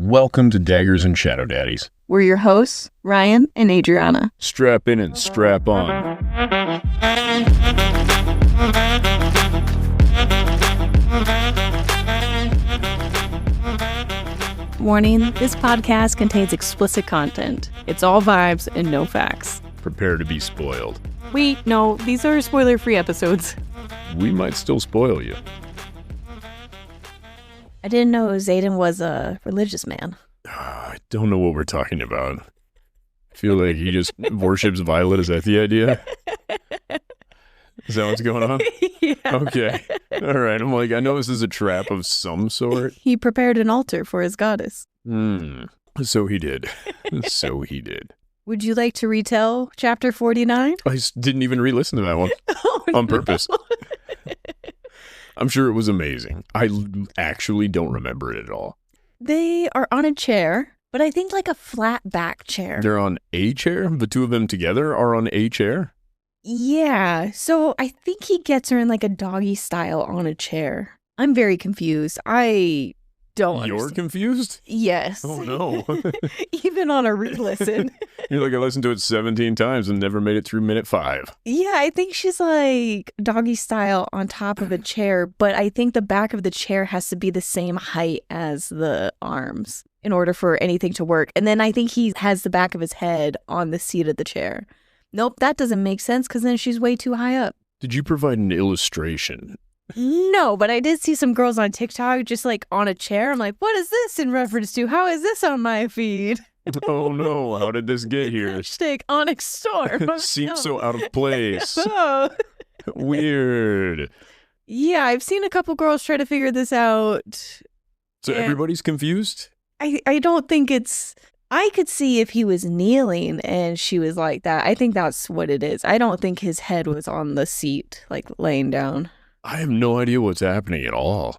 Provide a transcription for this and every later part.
Welcome to Daggers and Shadow Daddies. We're your hosts, Ryan and Adriana. Strap in and strap on. Warning, this podcast contains explicit content. It's all vibes and no facts. Prepare to be spoiled. Wait, no, these are spoiler-free episodes. We might still spoil you. I didn't know Xaden was a religious man. I don't know what we're talking about. I feel like he just worships Violet. Is that the idea? Is that what's going on? Yeah. Okay. All right. I'm like, I know this is a trap of some sort. He prepared an altar for his goddess. So he did. So he did. Would you like to retell chapter 49? I didn't even re-listen to that one on purpose. I'm sure it was amazing. I actually don't remember it at all. They are on a chair, but I think like a flat back chair. They're on a chair? The two of them together are on a chair? Yeah, so I think he gets her in like a doggy style on a chair. I'm very confused. I don't You're understand. Confused? Yes. Oh, no. Even on a re-listen. You're like, I listened to it 17 times and never made it through minute 5. Yeah, I think she's like doggy style on top of a chair, but I think the back of the chair has to be the same height as the arms in order for anything to work. And then I think he has the back of his head on the seat of the chair. Nope, that doesn't make sense because then she's way too high up. Did you provide an illustration? No, but I did see some girls on TikTok just like on a chair. I'm like, what is this in reference to? How is this on my feed? Oh no, how did this get here? Hashtag Onyx storm. Seems so out of place. Oh. Weird. Yeah, I've seen a couple girls try to figure this out. So Yeah. everybody's confused? I don't think it's... I could see if he was kneeling and she was like that. I think that's what it is. I don't think his head was on the seat, like laying down. I have no idea what's happening at all.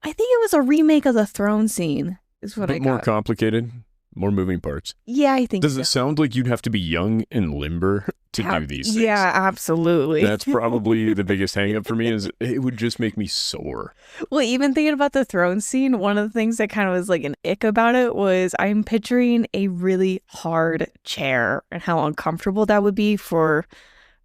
I think it was a remake of the throne scene, is what I But got. more complicated, more moving parts. Yeah, I think Does so. it sound like you'd have to be young and limber to do these things? Yeah, absolutely. That's probably the biggest hang up for me is it would just make me sore. Well, even thinking about the throne scene, one of the things that kind of was like an ick about it was I'm picturing a really hard chair and how uncomfortable that would be for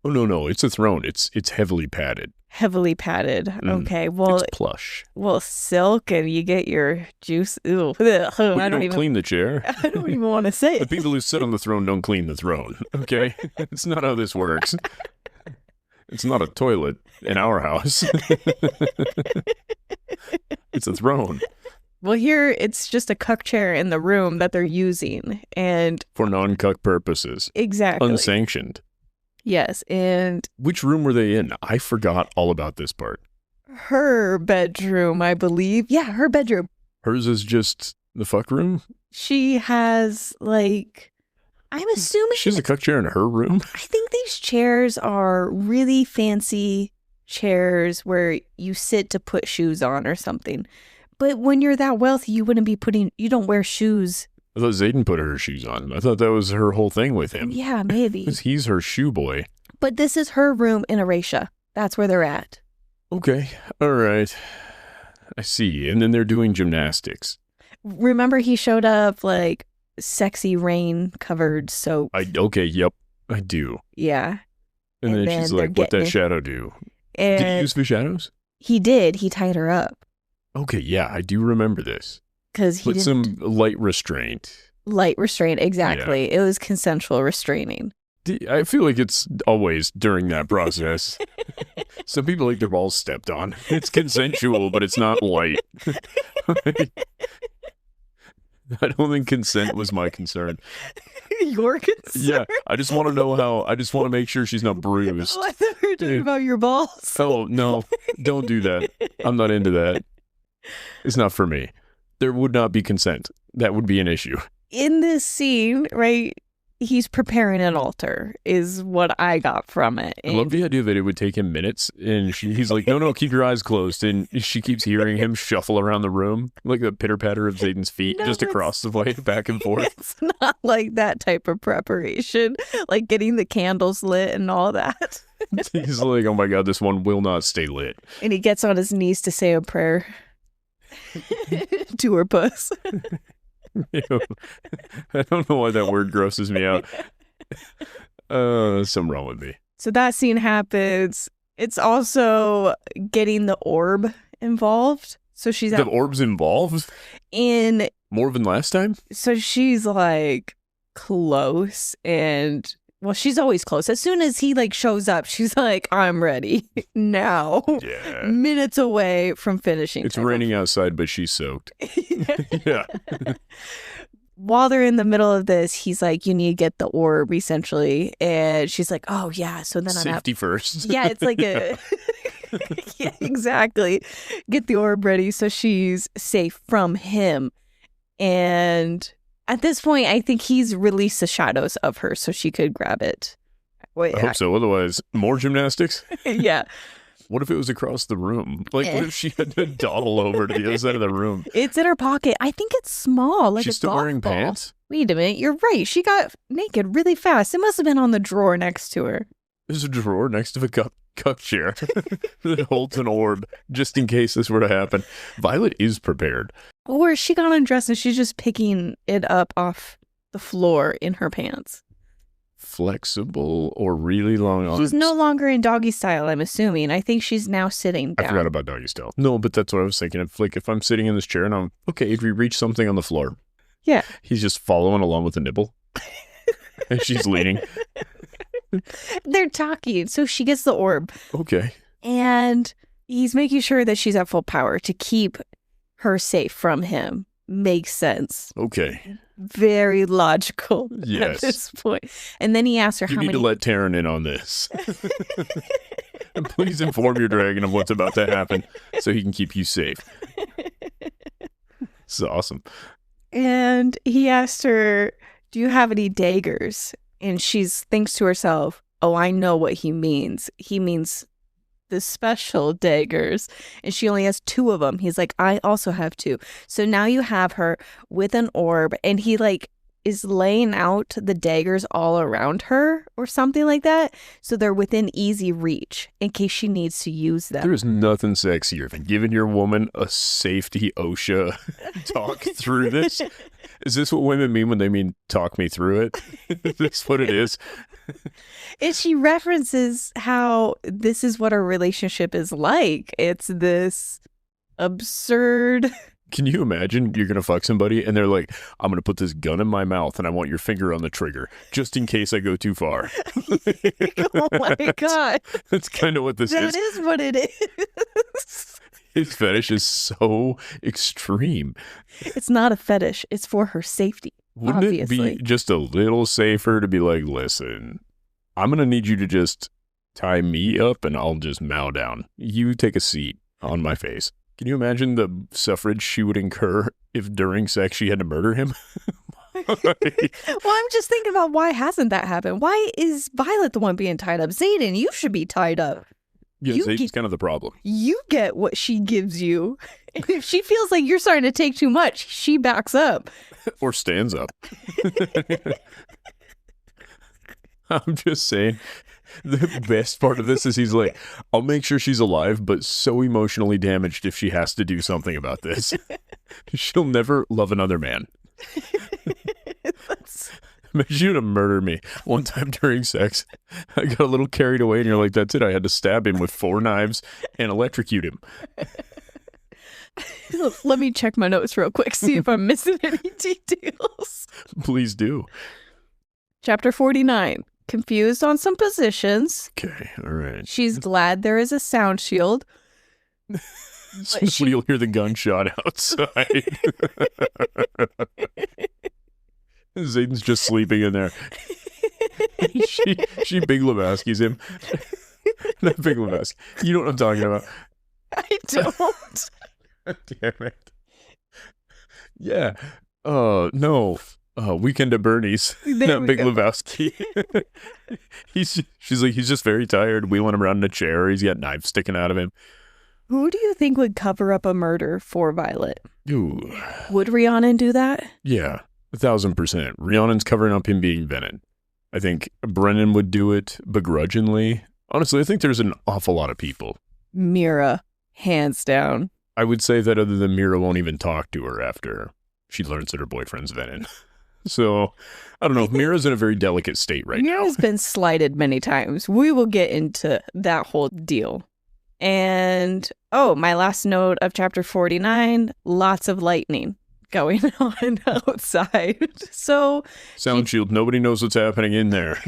Oh, no, it's a throne. It's heavily padded. heavily padded. Okay, well, It's plush. silk and you get your juice. Ew. Ugh, But you I don't don't even clean the chair. I don't even want to say The it. people who sit on the throne don't clean the throne, okay? It's not how this works. It's not a toilet in our house. It's a throne Well, here it's just a cuck chair in the room that they're using, and for non-cuck purposes. exactly. Unsanctioned. Yes, and Which room were they in? I forgot all about this part. her bedroom, I believe. Yeah, her bedroom. Hers is just the fuck room? She has like, I'm assuming. She has a cuck chair in her room? I think these chairs are really fancy chairs where you sit to put shoes on or something. But when you're that wealthy, you don't wear shoes. I thought Xaden put her shoes on. I thought that was her whole thing with him. Yeah, maybe. 'Cause he's her shoe boy. But this is her room in Erasia. That's where they're at. Okay, all right. I see. And then they're doing gymnastics. Remember he showed up like sexy rain covered soap. Okay, yep, I do. Yeah. And then then she's they're like, what getting that it. shadow do? Did he And use the shadows? he did. He tied her up Okay, yeah, I do remember this. because he Put did some light restraint. light restraint. Exactly. It was consensual restraining. I feel like it's always during that process. Some people like their balls stepped on. It's consensual, but it's not light. I don't think consent was my concern. Your concern? Yeah, I just want to know how. I just want to make sure she's not bruised. Oh, I thought we were talking about your balls. Oh, no, don't do that. I'm not into that. It's not for me. There would not be consent. That would be an issue. In this scene, right, he's preparing an altar is what I got from it. I love the idea that it would take him minutes, and he's like, no, keep your eyes closed, and she keeps hearing him shuffle around the room, like the pitter-patter of Xaden's feet, No, just across the way, back and forth. It's not like that type of preparation, like getting the candles lit and all that. He's like, oh my god, this one will not stay lit. And he gets on his knees to say a prayer to her puss. Ew. I don't know why that word grosses me out. Something wrong with me. So that scene happens. It's also getting the orb involved. So she's The orb's involved? in. More than last time? So she's like close, and well, she's always close. As soon as he like shows up, she's like, I'm ready now. Yeah. Minutes away from finishing. It's raining outside, but she's soaked. Yeah. While they're in the middle of this, he's like, you need to get the orb, essentially. And she's like, oh, yeah. So then Safety first. Yeah, it's like a... Yeah, exactly. Get the orb ready so she's safe from him. And at this point, I think he's released the shadows of her so she could grab it. Wait, I hope so. Otherwise, more gymnastics? Yeah. What if it was across the room? Like, what if she had to dawdle over to the other side of the room? It's in her pocket. I think it's small. Like She's a still golf wearing ball. pants? Wait a minute. You're right. She got naked really fast. It must have been on the drawer next to her. There's a drawer next to the cup chair that holds an orb, just in case this were to happen. Violet is prepared. Or she got undressed and she's just picking it up off the floor in her pants. Flexible or really long arms. She's no longer in doggy style, I'm assuming. I think she's now sitting down. I forgot about doggy style. No, but that's what I was thinking. If I'm sitting in this chair and I'm, okay, if we reach something on the floor. Yeah. He's just following along with the nibble. And she's leaning. They're talking, so she gets the orb. Okay. And he's making sure that she's at full power to keep her safe from him. Makes sense. Okay. Very logical Yes. at this point. And then he asks her You how need many... to let Taryn in on this. And please inform your dragon of what's about to happen so he can keep you safe. This is awesome. And he asked her, do you have any daggers? And she thinks to herself, oh, I know what he means. He means the special daggers. And she only has 2 of them. He's like, I also have 2. So now you have her with an orb, and he like is laying out the daggers all around her or something like that. So they're within easy reach in case she needs to use them. There is nothing sexier than giving your woman a safety OSHA talk through this. Is this what women mean when they mean talk me through it? Is this what it is? And she references how this is what our relationship is like. It's this absurd... Can you imagine you're going to fuck somebody and they're like, I'm going to put this gun in my mouth and I want your finger on the trigger just in case I go too far. Oh my God. That's kind of what this is. That is what it is. His fetish is so extreme. It's not a fetish. It's for her safety. Wouldn't obviously. it be just a little safer to be like, listen, I'm going to need you to just tie me up and I'll just mow down. You take a seat on my face. Can you imagine the suffrage she would incur if during sex she had to murder him? Well, I'm just thinking about why hasn't that happened? Why is Violet the one being tied up? Xaden, you should be tied up. Yeah, Xaden's kind of the problem. You get what she gives you. And if she feels like you're starting to take too much, she backs up. Or stands up. I'm just saying. The best part of this is he's like, I'll make sure she's alive, but so emotionally damaged if she has to do something about this. She'll never love another man. Imagine you to murder me one time during sex. I got a little carried away and you're like, that's it. I had to stab him with 4 knives and electrocute him. Let me check my notes real quick, see if I'm missing any details. Please do. Chapter 49. Confused on some positions. Okay, all right. She's glad there is a sound shield. You'll hear the gunshot outside. Xaden's just sleeping in there. she Big Lebowski's him. Not Big Lebowski. You know what I'm talking about. I don't. Damn it. Yeah. No. Weekend at Bernie's. Not Big Lebowski. She's like, he's just very tired, wheeling him around in a chair. He's got knives sticking out of him. Who do you think would cover up a murder for Violet? Ooh. Would Rhiannon do that? Yeah, 1,000%. Rhiannon's covering up him being Venom. I think Brennan would do it begrudgingly. Honestly, I think there's an awful lot of people. Mira, hands down. I would say that other than Mira won't even talk to her after. she learns that her boyfriend's Venin. So, I don't know. Mira's in a very delicate state right now. Mira's been slighted many times. We will get into that whole deal. And, my last note of chapter 49, lots of lightning going on outside. So Sound shield, nobody knows what's happening in there.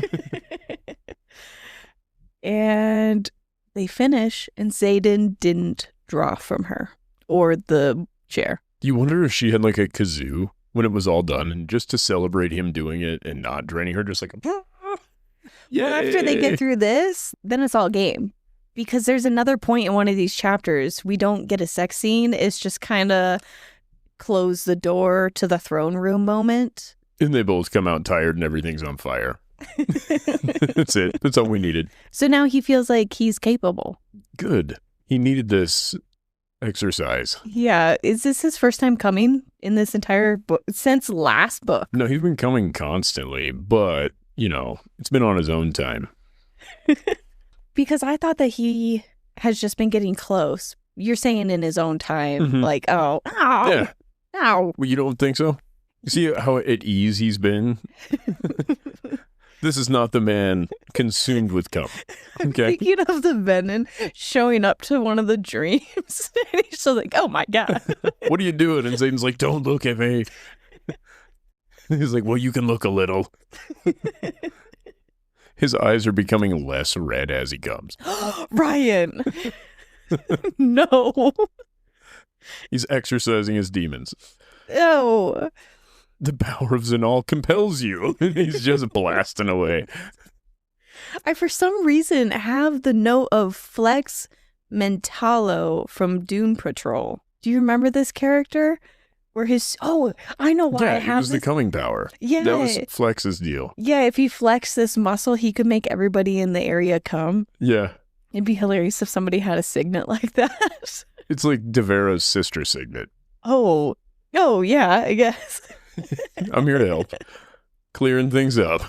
And they finish, and Xaden didn't draw from her or the chair. You wonder if she had like a kazoo when it was all done, and just to celebrate him doing it and not draining her, just like, yeah. Well, after they get through this, then it's all game. Because there's another point in one of these chapters, we don't get a sex scene. It's just kind of close the door to the throne room moment. And they both come out tired and everything's on fire. That's it. That's all we needed. So now he feels like he's capable. Good. He needed this exercise. Yeah. Is this his first time coming in this entire book since last book? No, he's been coming constantly, but, it's been on his own time. Because I thought that he has just been getting close. You're saying in his own time, like, ow. Well, you don't think so? You see how at ease he's been? This is not the man consumed with cum. Okay. Thinking of the Venin showing up to one of the dreams. And he's just like, oh my God. What are you doing? And Xaden's like, don't look at me. He's like, well, you can look a little. His eyes are becoming less red as he comes. Ryan. No. He's exercising his demons. No. The power of Xanal compels you. He's just blasting away. I, for some reason, have the note of Flex Mentalo from Dune Patrol. Do you remember this character? Where I know why I have it was the coming power. Yeah. That was Flex's deal. Yeah, if he flexed this muscle, he could make everybody in the area come. Yeah. It'd be hilarious if somebody had a signet like that. It's like Devera's sister signet. Oh, yeah, I guess. I'm here to help. Clearing things up.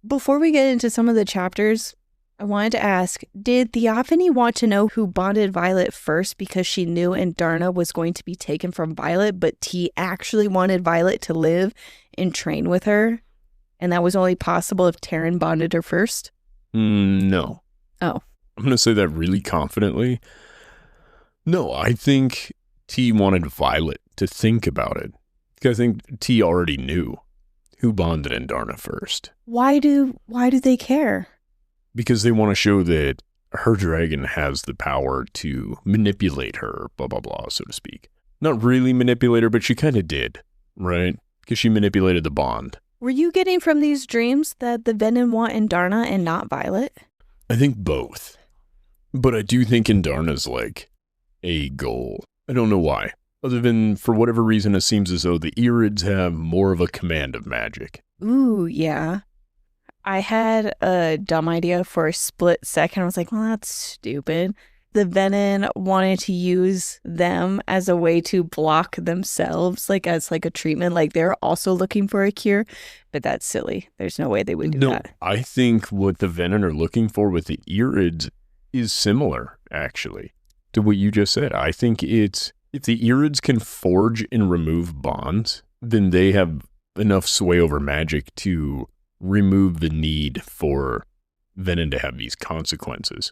Before we get into some of the chapters, I wanted to ask, did Theophany want to know who bonded Violet first because she knew Andarna was going to be taken from Violet, but T actually wanted Violet to live and train with her? And that was only possible if Taryn bonded her first? No. Oh. I'm going to say that really confidently. No, I think T wanted Violet to think about it. Because I think T already knew who bonded Andarna first. Why do they care? Because they want to show that her dragon has the power to manipulate her, blah, blah, blah, so to speak. Not really manipulate her, but she kind of did, right? Because she manipulated the bond. Were you getting from these dreams that the Venin want Andarna and not Violet? I think both. But I do think Andarna's like a goal. I don't know why. Other than, for whatever reason, it seems as though the Irids have more of a command of magic. Ooh, yeah. I had a dumb idea for a split second. I was like, well, that's stupid. The Venin wanted to use them as a way to block themselves, like as like a treatment. Like they're also looking for a cure, but that's silly. There's no way they would do that. I think what the Venin are looking for with the Irids is similar, actually, to what you just said. I think it's, if the Irids can forge and remove bonds, then they have enough sway over magic to remove the need for Venin to have these consequences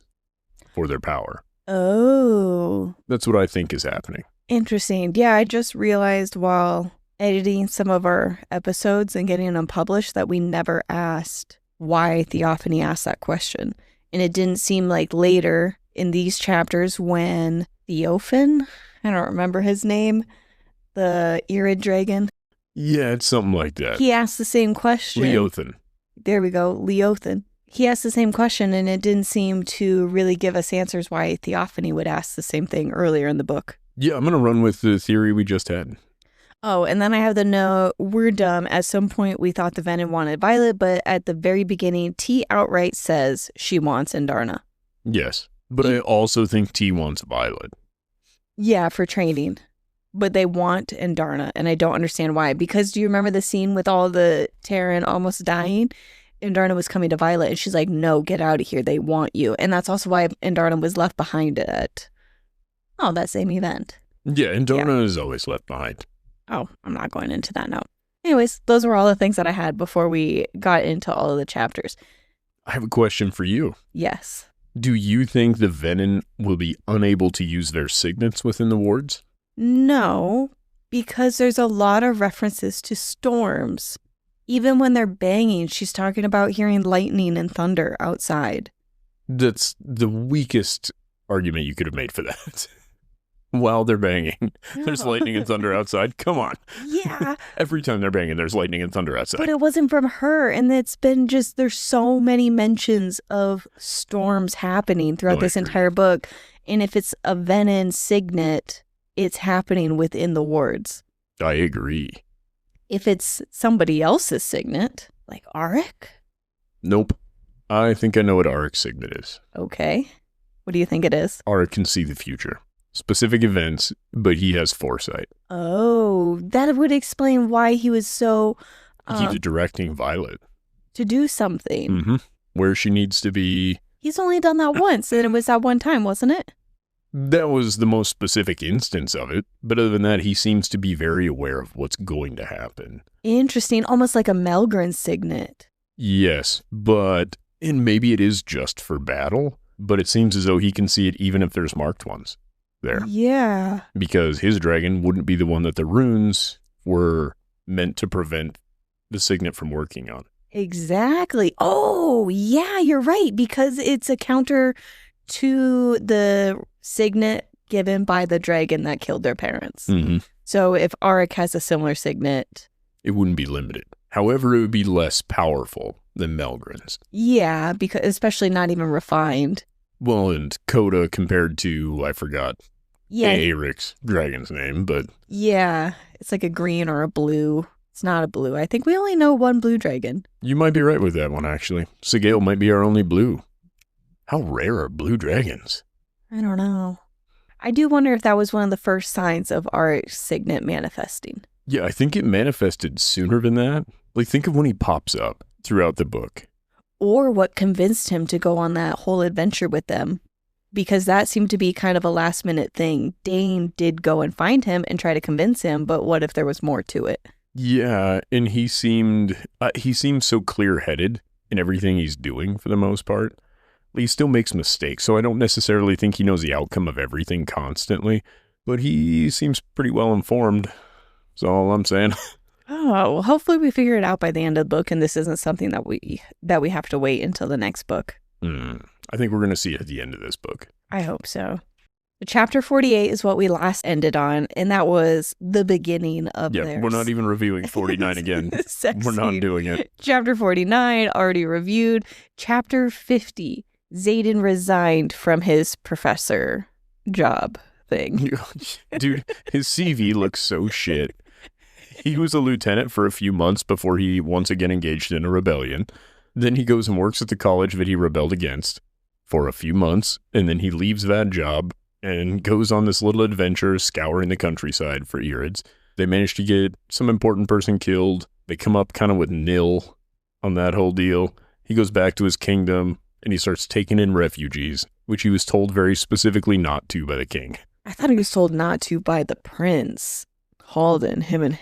for their power. Oh. That's what I think is happening. Interesting. Yeah, I just realized while editing some of our episodes and getting them published that we never asked why Theophany asked that question. And it didn't seem like later in these chapters when Theophan, I don't remember his name, the Irid dragon. Yeah, it's something like that. He asked the same question. Leothan. There we go, Leothan. He asked the same question, and it didn't seem to really give us answers why Theophany would ask the same thing earlier in the book. Yeah, I'm going to run with the theory we just had. Oh, and then I have the note, we're dumb. At some point, we thought the Venin wanted Violet, but at the very beginning, T outright says she wants Andarna. Yes, but I also think T wants Violet. Yeah, for training. But they want Andarna, and I don't understand why. Because do you remember the scene with all the Terran almost dying? Andarna was coming to Violet, and she's like, no, get out of here. They want you. And that's also why Andarna was left behind at that same event. Yeah, Andarna is always left behind. Oh, I'm not going into that now. Anyways, those were all the things that I had before we got into all of the chapters. I have a question for you. Yes. Do you think the Venin will be unable to use their signets within the wards? No, because there's a lot of references to storms. Even when they're banging, she's talking about hearing lightning and thunder outside. That's the weakest argument you could have made for that. While they're banging, there's lightning and thunder outside. Come on. Yeah. Every time they're banging, there's lightning and thunder outside. But it wasn't from her. And it's been just, there's so many mentions of storms happening throughout this entire book. And if it's a Venin signet, it's happening within the wards. I agree. If it's somebody else's signet, like Auric? Nope. I think I know what Auric's signet is. Okay. What do you think it is? Auric can see the future. Specific events, but he has foresight. Oh, that would explain why he was so... He keeps directing Violet. To do something. Mm-hmm. Where she needs to be. He's only done that once, and it was that one time, wasn't it? That was the most specific instance of it. But other than that, he seems to be very aware of what's going to happen. Interesting. Almost like a Melgren signet. Yes, but... And maybe it is just for battle, but it seems as though he can see it even if there's marked ones there. Yeah. Because his dragon wouldn't be the one that the runes were meant to prevent the signet from working on. Exactly. Oh, yeah, you're right. Because it's a counter to the signet given by the dragon that killed their parents. Mm-hmm. So if Auric has a similar signet... It wouldn't be limited. However, it would be less powerful than Melgren's. Yeah, because especially not even refined. Well, and Coda compared to, I forgot, Eric's dragon's name, but... Yeah, it's like a green or a blue. It's not a blue. I think we only know one blue dragon. You might be right with that one, actually. Sigale might be our only blue. How rare are blue dragons? I don't know. I do wonder if that was one of the first signs of Auric's signet manifesting. Yeah, I think it manifested sooner than that. Like, think of when he pops up throughout the book. Or what convinced him to go on that whole adventure with them. Because that seemed to be kind of a last minute thing. Dane did go and find him and try to convince him, but what if there was more to it? Yeah, and he seemed so clear-headed in everything he's doing for the most part. He still makes mistakes, so I don't necessarily think he knows the outcome of everything constantly, but he seems pretty well informed. That's all I'm saying. Oh, well, hopefully we figure it out by the end of the book, and this isn't something that we have to wait until the next book. I think we're going to see it at the end of this book. I hope so. Chapter 48 is what we last ended on, and that was the beginning of theirs. We're not even reviewing 49 again. We're not doing it. Chapter 49, already reviewed. Chapter 50, Xaden resigned from his professor job thing. Dude, his CV looks so shit. He was a lieutenant for a few months before he once again engaged in a rebellion. Then he goes and works at the college that he rebelled against for a few months, and then he leaves that job and goes on this little adventure scouring the countryside for Irids. They manage to get some important person killed. They come up kind of with nil on that whole deal. He goes back to his kingdom, and he starts taking in refugees, which he was told very specifically not to by the king. I thought he was told not to by the prince. Halden, him and...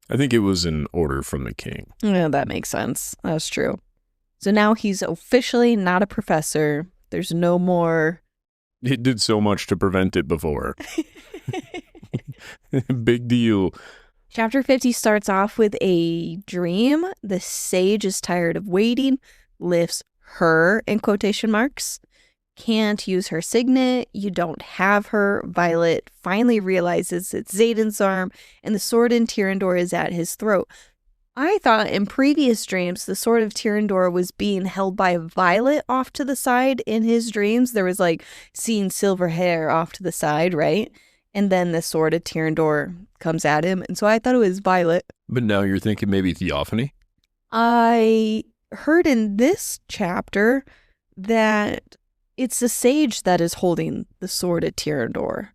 I think it was an order from the king. Yeah, that makes sense. That's true. So now he's officially not a professor. There's no more... It did so much to prevent it before. Big deal. Chapter 50 starts off with a dream. The sage is tired of waiting, lifts her in quotation marks. Can't use her signet. You don't have her. Violet finally realizes it's Xaden's arm, and the sword in Tyrrendor is at his throat. I thought in previous dreams, the sword of Tyrrendor was being held by Violet off to the side. In his dreams, there was like seeing silver hair off to the side, right? And then the sword of Tyrrendor comes at him. And so I thought it was Violet. But now you're thinking maybe Theophany? I heard in this chapter that it's the sage that is holding the sword of Tyrrendor.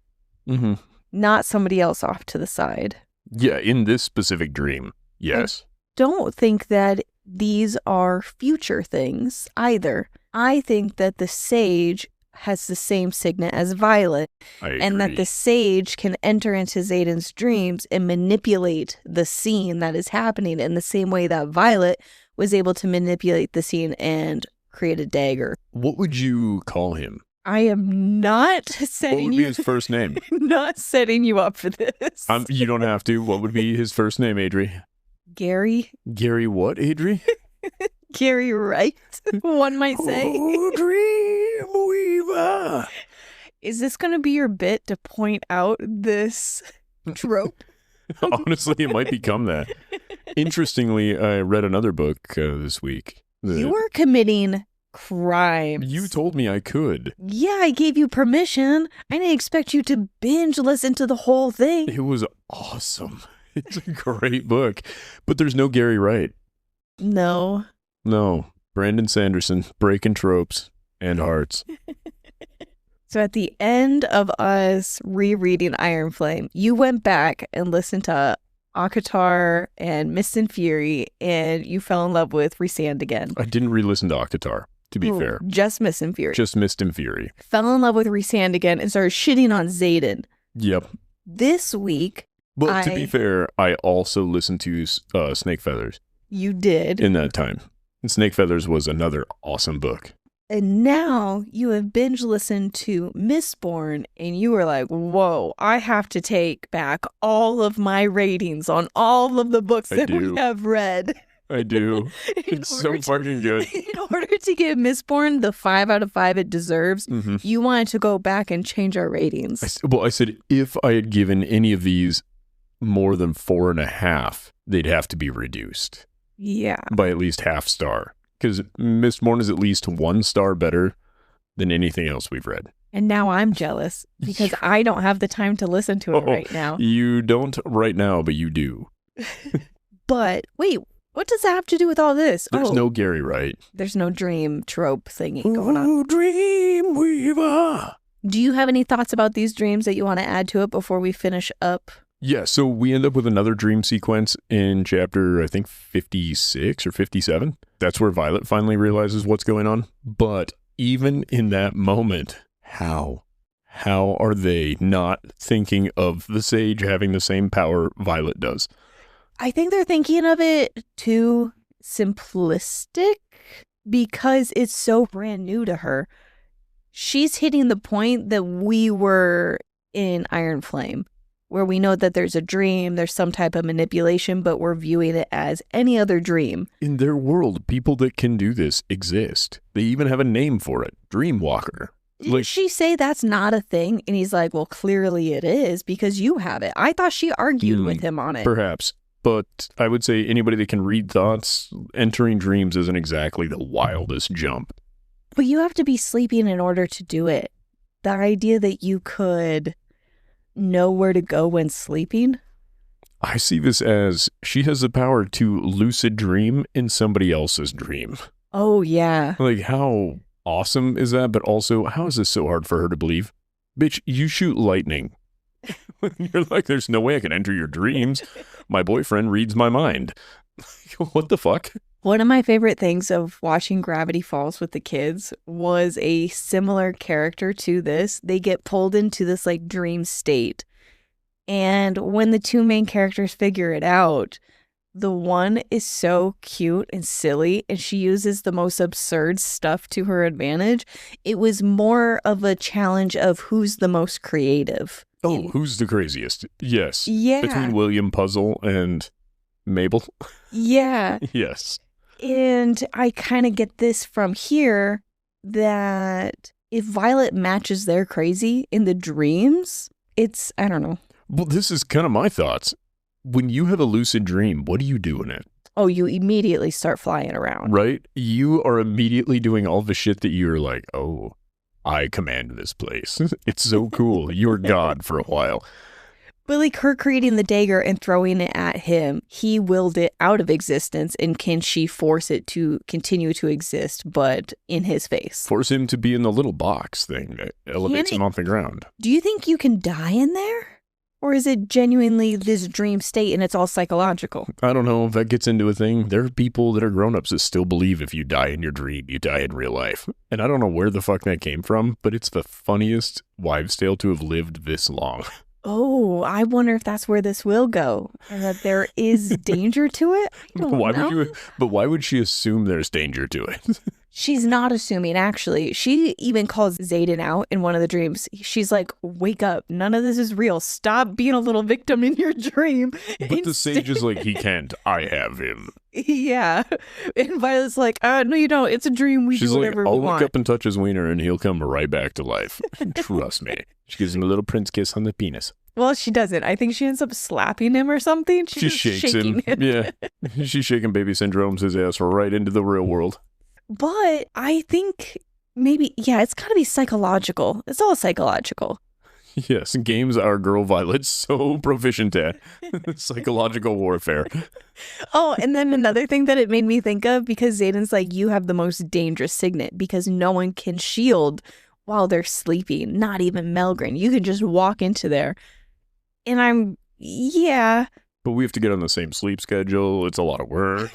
Mm-hmm. Not somebody else off to the side. Yeah, in this specific dream, yes. Don't think that these are future things either. I think that the sage has the same signet as Violet, and that the sage can enter into Xaden's dreams and manipulate the scene that is happening in the same way that Violet was able to manipulate the scene and create a dagger. What would you call him? I am not setting What would be his first name? Not setting you up for this. You don't have to. What would be his first name, Adri? Gary. Gary what, Adri? Gary Wright, one might say. Oh, Dreamweaver. Is this going to be your bit to point out this trope? Honestly, it might become that. Interestingly, I read another book this week. You were committing crimes. You told me I could. Yeah, I gave you permission. I didn't expect you to binge listen to the whole thing. It was awesome. It's a great book. But there's no Gary Wright. No. No. Brandon Sanderson, breaking tropes and hearts. So at the end of us rereading Iron Flame, you went back and listened to attackAre and Mist and Fury, and you fell in love with Resigned again. I didn't re-listen to attackAre, to be fair. Just Mist and Fury. Just Mist and Fury. Fell in love with Resigned again and started shitting on Xaden. Yep. This week, But to be fair, I also listened to Snake Feathers. You did. In that time. And Snake Feathers was another awesome book. And now you have binge listened to Mistborn, and you were like, whoa, I have to take back all of my ratings on all of the books that we have read. I do. It's so fucking good. In order to give Mistborn the 5 out of 5 it deserves, you wanted to go back and change our ratings. I said if I had given any of these more than 4.5, they'd have to be reduced. Yeah. By at least half star. Because Mistborn is at least 1 star better than anything else we've read. And now I'm jealous because I don't have the time to listen to it right now. You don't right now, but you do. But wait, what does that have to do with all this? There's no Gary Wright. There's no dream trope thingy going on. Oh, Dreamweaver. Do you have any thoughts about these dreams that you want to add to it before we finish up? Yeah, so we end up with another dream sequence in chapter, I think, 56 or 57. That's where Violet finally realizes what's going on. But even in that moment, how are they not thinking of the sage having the same power Violet does? I think they're thinking of it too simplistic because it's so brand new to her. She's hitting the point that we were in Iron Flame, where we know that there's a dream, there's some type of manipulation, but we're viewing it as any other dream. In their world, people that can do this exist. They even have a name for it, Dreamwalker. Didn't she say that's not a thing? And he's like, well, clearly it is because you have it. I thought she argued with him on it. Perhaps. But I would say anybody that can read thoughts, entering dreams isn't exactly the wildest jump. But you have to be sleeping in order to do it. The idea that you could know where to go when sleeping? I see this as she has the power to lucid dream in somebody else's dream. Oh, yeah. Like, how awesome is that? But also, how is this so hard for her to believe? Bitch, you shoot lightning. You're like, there's no way I can enter your dreams. My boyfriend reads my mind. What the fuck? One of my favorite things of watching Gravity Falls with the kids was a similar character to this. They get pulled into this like dream state. And when the two main characters figure it out, the one is so cute and silly and she uses the most absurd stuff to her advantage. It was more of a challenge of who's the most creative. Oh, who's the craziest? Yes. Yeah. Between William Puzzle and Mabel. Yeah. Yes. And I kind of get this from here that if Violet matches their crazy in the dreams, it's, I don't know. Well, this is kind of my thoughts. When you have a lucid dream, what do you do in it? Oh, you immediately start flying around. Right? You are immediately doing all the shit that you're like, oh, I command this place. It's so cool. You're God for a while. But like her creating the dagger and throwing it at him, he willed it out of existence, and can she force it to continue to exist, but in his face? Force him to be in the little box thing that elevates him off the ground. Do you think you can die in there? Or is it genuinely this dream state and it's all psychological? I don't know if that gets into a thing. There are people that are grown-ups that still believe if you die in your dream, you die in real life. And I don't know where the fuck that came from, but it's the funniest wives' tale to have lived this long. Oh, I wonder if that's where this will go, and that there is danger to it. I don't know. But why would she assume there's danger to it? She's not assuming, actually. She even calls Xaden out in one of the dreams. She's like, wake up. None of this is real. Stop being a little victim in your dream. But the sage is like, he can't. I have him. Yeah. And Violet's like, no, you don't. It's a dream. We do whatever we want. I'll look up and touch his wiener and he'll come right back to life. Trust me. She gives him a little prince kiss on the penis. Well, she doesn't. I think she ends up slapping him or something. She shakes him. Yeah. She's shaking baby syndromes his ass right into the real world. But I think maybe, yeah, it's got to be psychological. It's all psychological. Yes, games our girl Violet's so proficient at. Psychological warfare. Oh, and then another thing that it made me think of, because Xaden's like, you have the most dangerous signet because no one can shield while they're sleeping. Not even Melgren. You can just walk into there. And yeah. But we have to get on the same sleep schedule. It's a lot of work.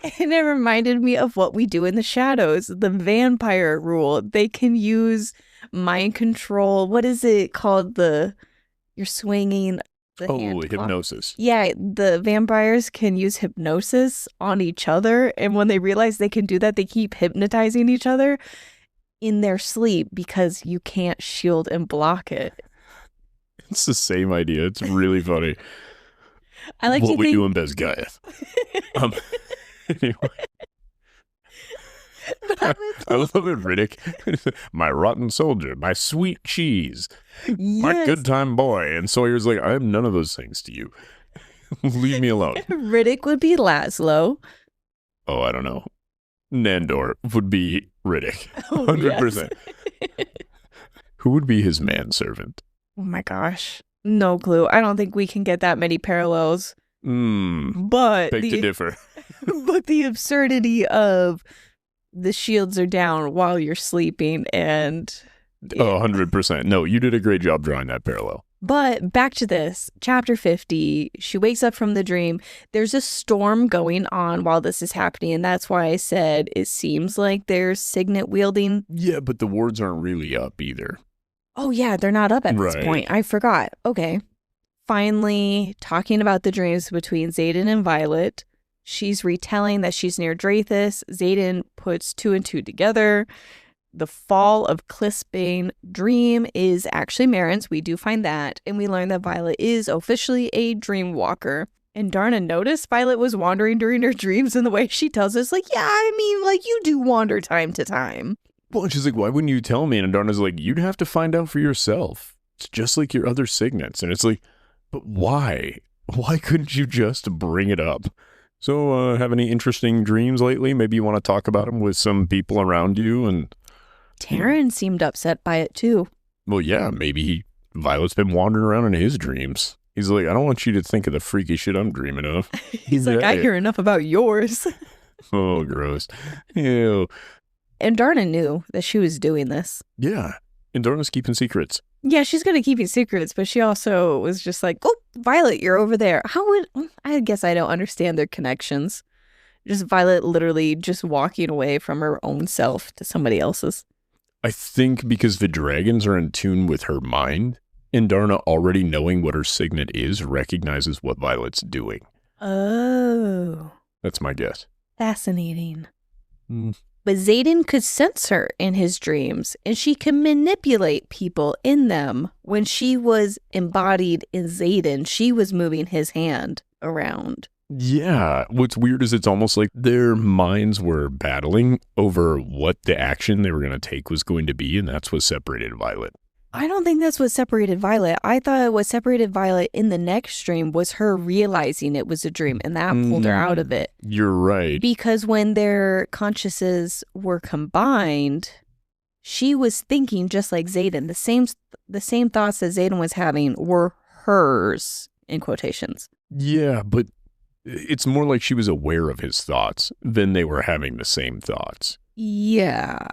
And it reminded me of what we do in the shadows, the vampire rule. They can use mind control. What is it called? You're swinging the hand hypnosis. Yeah, the vampires can use hypnosis on each other. And when they realize they can do that, they keep hypnotizing each other in their sleep because you can't shield and block it. It's the same idea. It's really funny. I like what we do in Bezgaeth. Anyway. I love it, Riddick. My rotten soldier, my sweet cheese, my good time boy. And Sawyer's like, I am none of those things to you. Leave me alone. Riddick would be Laszlo. Oh, I don't know. Nandor would be Riddick. 100%. Yes. Who would be his manservant? Oh my gosh. No clue. I don't think we can get that many parallels. But beg to differ. But the absurdity of the shields are down while you're sleeping and... Yeah. 100%. No, you did a great job drawing that parallel. But back to this. Chapter 50, she wakes up from the dream. There's a storm going on while this is happening, and that's why I said it seems like there's signet wielding. Yeah, but the wards aren't really up either. Oh, yeah, they're not up at this point. I forgot. Okay. Finally, talking about the dreams between Xaden and Violet. She's retelling that she's near Draithis. Xaden puts 2 and 2 together. The fall of cliffsbane dream is actually Maren's. We do find that. And we learn that Violet is officially a dream walker. And Andarna noticed Violet was wandering during her dreams, and the way she tells us, like, yeah, I mean, like, you do wander time to time. Well, and she's like, why wouldn't you tell me? And Andarna's like, you'd have to find out for yourself. It's just like your other signets. And it's like, but why? Why couldn't you just bring it up? So, have any interesting dreams lately? Maybe you want to talk about them with some people around you. And Taryn seemed upset by it, too. Well, yeah, maybe Violet's been wandering around in his dreams. He's like, I don't want you to think of the freaky shit I'm dreaming of. He's like, I hear enough about yours. Oh, gross. Ew. Andarna knew that she was doing this. Yeah. Andarna's keeping secrets. Yeah, she's going to keep secrets, but she also was just like, oh, Violet, you're over there. I guess I don't understand their connections. Just Violet literally just walking away from her own self to somebody else's. I think because the dragons are in tune with her mind, Andarna, already knowing what her signet is, recognizes what Violet's doing. Oh. That's my guess. Fascinating. But Xaden could sense her in his dreams, and she could manipulate people in them. When she was embodied in Xaden, she was moving his hand around. Yeah. What's weird is it's almost like their minds were battling over what the action they were going to take was going to be, and that's what separated Violet. I don't think that's what separated Violet. I thought what separated Violet in the next dream was her realizing it was a dream, and that pulled her out of it. You're right. Because when their consciences were combined, she was thinking just like Xaden. The same thoughts that Xaden was having were hers, in quotations. Yeah, but it's more like she was aware of his thoughts than they were having the same thoughts. Yeah.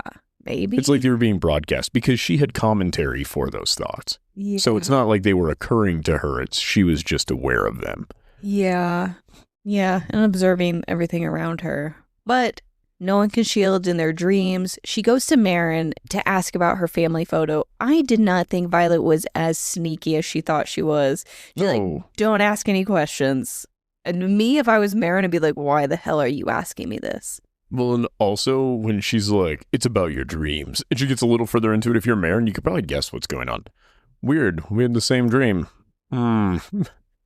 Maybe. It's like they were being broadcast because she had commentary for those thoughts. Yeah. So it's not like they were occurring to her. She was just aware of them. Yeah. Yeah. And observing everything around her. But no one can shield in their dreams. She goes to Maren to ask about her family photo. I did not think Violet was as sneaky as she thought she was. She's like, don't ask any questions. And me, if I was Maren, I'd be like, why the hell are you asking me this? Well, and also when she's like, it's about your dreams, and she gets a little further into it, if you're Maren, you could probably guess what's going on. Weird. We had the same dream. I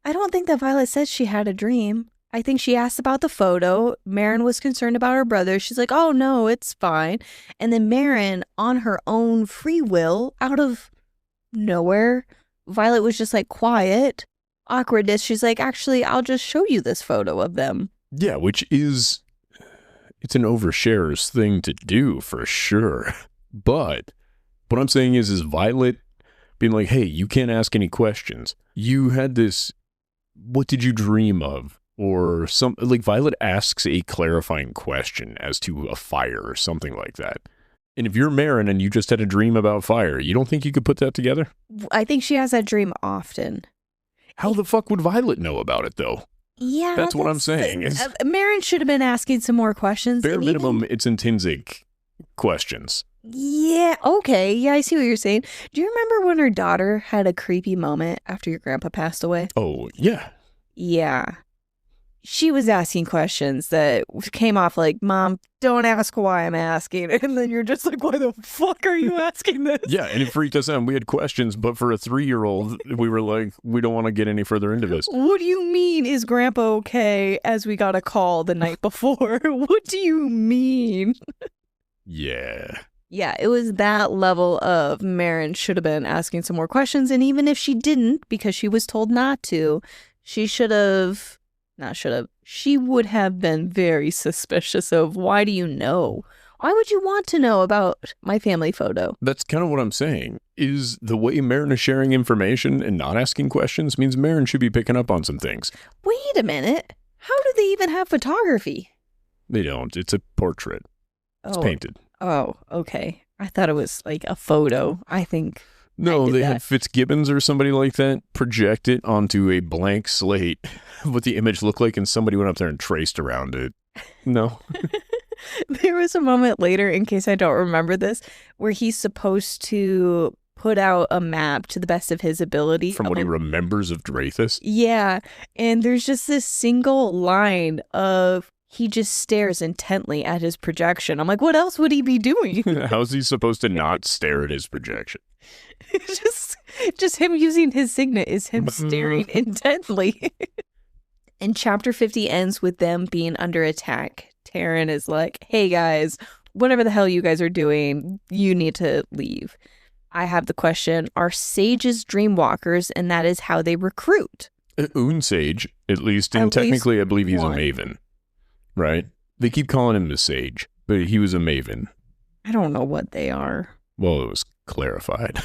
don't think that Violet said she had a dream. I think she asked about the photo. Maren was concerned about her brother. She's like, oh, no, it's fine. And then Maren, on her own free will, out of nowhere, Violet was just like quiet, awkwardness. She's like, actually, I'll just show you this photo of them. Yeah, which is... It's an oversharer's thing to do, for sure. But what I'm saying is Violet being like, hey, you can't ask any questions. You had this, what did you dream of? Or some, like Violet asks a clarifying question as to a fire or something like that. And if you're Maren and you just had a dream about fire, you don't think you could put that together? I think she has that dream often. How the fuck would Violet know about it, though? Yeah, that's what I'm saying. Maren should have been asking some more questions. Bare minimum, it's intrinsic questions. Yeah, okay. Yeah, I see what you're saying. Do you remember when her daughter had a creepy moment after your grandpa passed away? Oh, yeah. Yeah. She was asking questions that came off like, Mom, don't ask why I'm asking. And then you're just like, why the fuck are you asking this? Yeah, and it freaked us out. We had questions, but for a 3-year-old, we were like, we don't want to get any further into this. What do you mean, is Grandpa okay, as we got a call the night before? What do you mean? Yeah. Yeah, it was that level of Maren should have been asking some more questions. And even if she didn't, because she was told not to, she would have been very suspicious of, why do you know? Why would you want to know about my family photo? That's kind of what I'm saying, is the way Maren is sharing information and not asking questions means Maren should be picking up on some things. Wait a minute. How do they even have photography? They don't. It's a portrait. It's painted. Oh, okay. I thought it was like a photo. I think... No, they had Fitzgibbons or somebody like that project it onto a blank slate, what the image looked like, and somebody went up there and traced around it. No. There was a moment later, in case I don't remember this, where he's supposed to put out a map to the best of his ability. From what he remembers of Draithis? Yeah, and there's just this single line of... He just stares intently at his projection. I'm like, what else would he be doing? How's he supposed to not stare at his projection? just him using his signet is him staring intently. And chapter 50 ends with them being under attack. Taryn is like, hey guys, whatever the hell you guys are doing, you need to leave. I have the question, are sages dreamwalkers, and that is how they recruit? Un sage, at least, and technically I believe he's a maven. Right? They keep calling him the sage, but he was a maven. I don't know what they are. Well, it was clarified.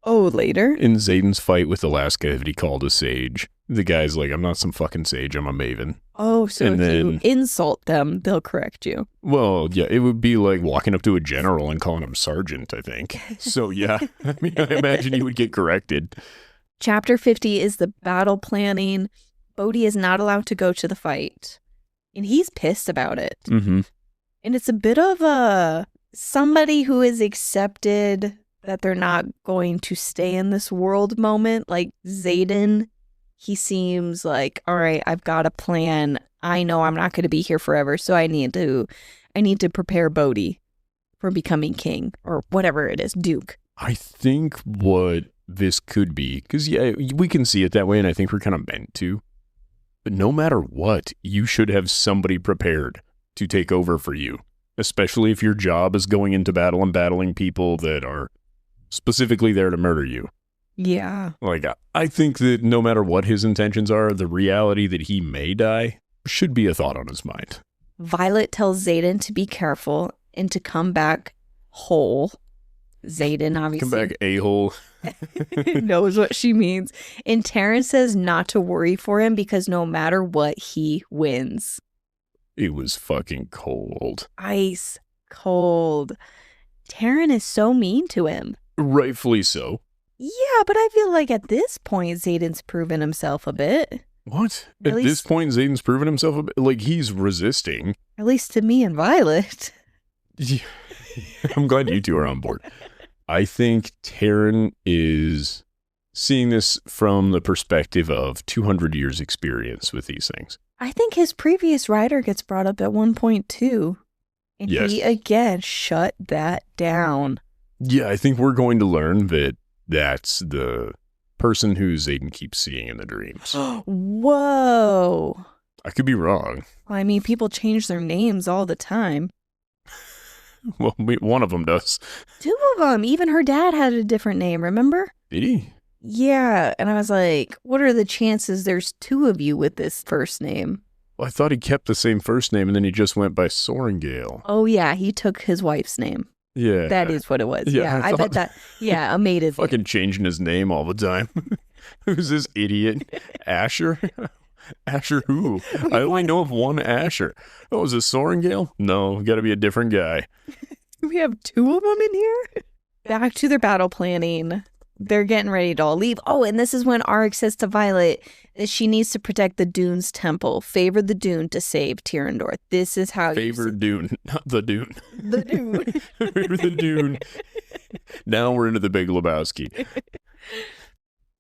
Oh, later? In Xaden's fight with Alaska, he called a sage. The guy's like, I'm not some fucking sage, I'm a maven. Oh, so and if then, you insult them, they'll correct you. Well, yeah, it would be like walking up to a general and calling him sergeant, I think. So, yeah, I mean, I imagine he would get corrected. Chapter 50 is the battle planning. Bodhi is not allowed to go to the fight. And he's pissed about it. Mm-hmm. And it's a bit of somebody who has accepted that they're not going to stay in this world moment. Like Xaden, he seems like, all right, I've got a plan. I know I'm not going to be here forever, so I need to prepare Bodhi for becoming king or whatever it is, Duke. I think what this could be, because yeah, we can see it that way, and I think we're kind of meant to. But no matter what, you should have somebody prepared to take over for you, especially if your job is going into battle and battling people that are specifically there to murder you. Yeah. Like, I think that no matter what his intentions are, the reality that he may die should be a thought on his mind. Violet tells Xaden to be careful and to come back whole. Xaden, obviously. Come back a-hole. Knows what she means. And Taryn says not to worry for him because no matter what, he wins. It was fucking cold. Ice cold. Tyrrendor is so mean to him. Rightfully so. Yeah, but I feel like at this point, Xaden's proven himself a bit. What? At this point, Xaden's proven himself a bit? Like, he's resisting. At least to me and Violet. Yeah. I'm glad you two are on board. I think Tyrrendor is seeing this from the perspective of 200 years experience with these things. I think his previous rider gets brought up at one point too. And yes. He again shut that down. Yeah, I think we're going to learn that that's the person who Xaden keeps seeing in the dreams. Whoa. I could be wrong. Well, I mean, people change their names all the time. Well, one of them does. Two of them. Even her dad had a different name, remember? Did he? Yeah, and I was like, what are the chances there's two of you with this first name? Well, I thought he kept the same first name and then he just went by Sorengale. Oh, yeah, he took his wife's name. Yeah. That is what it was. Yeah, I bet that. Yeah, a maiden. Fucking changing his name all the time. Who's this idiot? Asher? Asher who? I only know of one Asher. Oh, is it Sorengale? No, gotta be a different guy. We have two of them in here? Back to their battle planning. They're getting ready to all leave. Oh, and this is when Arik says to Violet that she needs to protect the Dune's temple. Favor the Dune to save Tyrrendor. This is how Favor Dune, not the Dune. The Dune. Favor the Dune. Now we're into the Big Lebowski.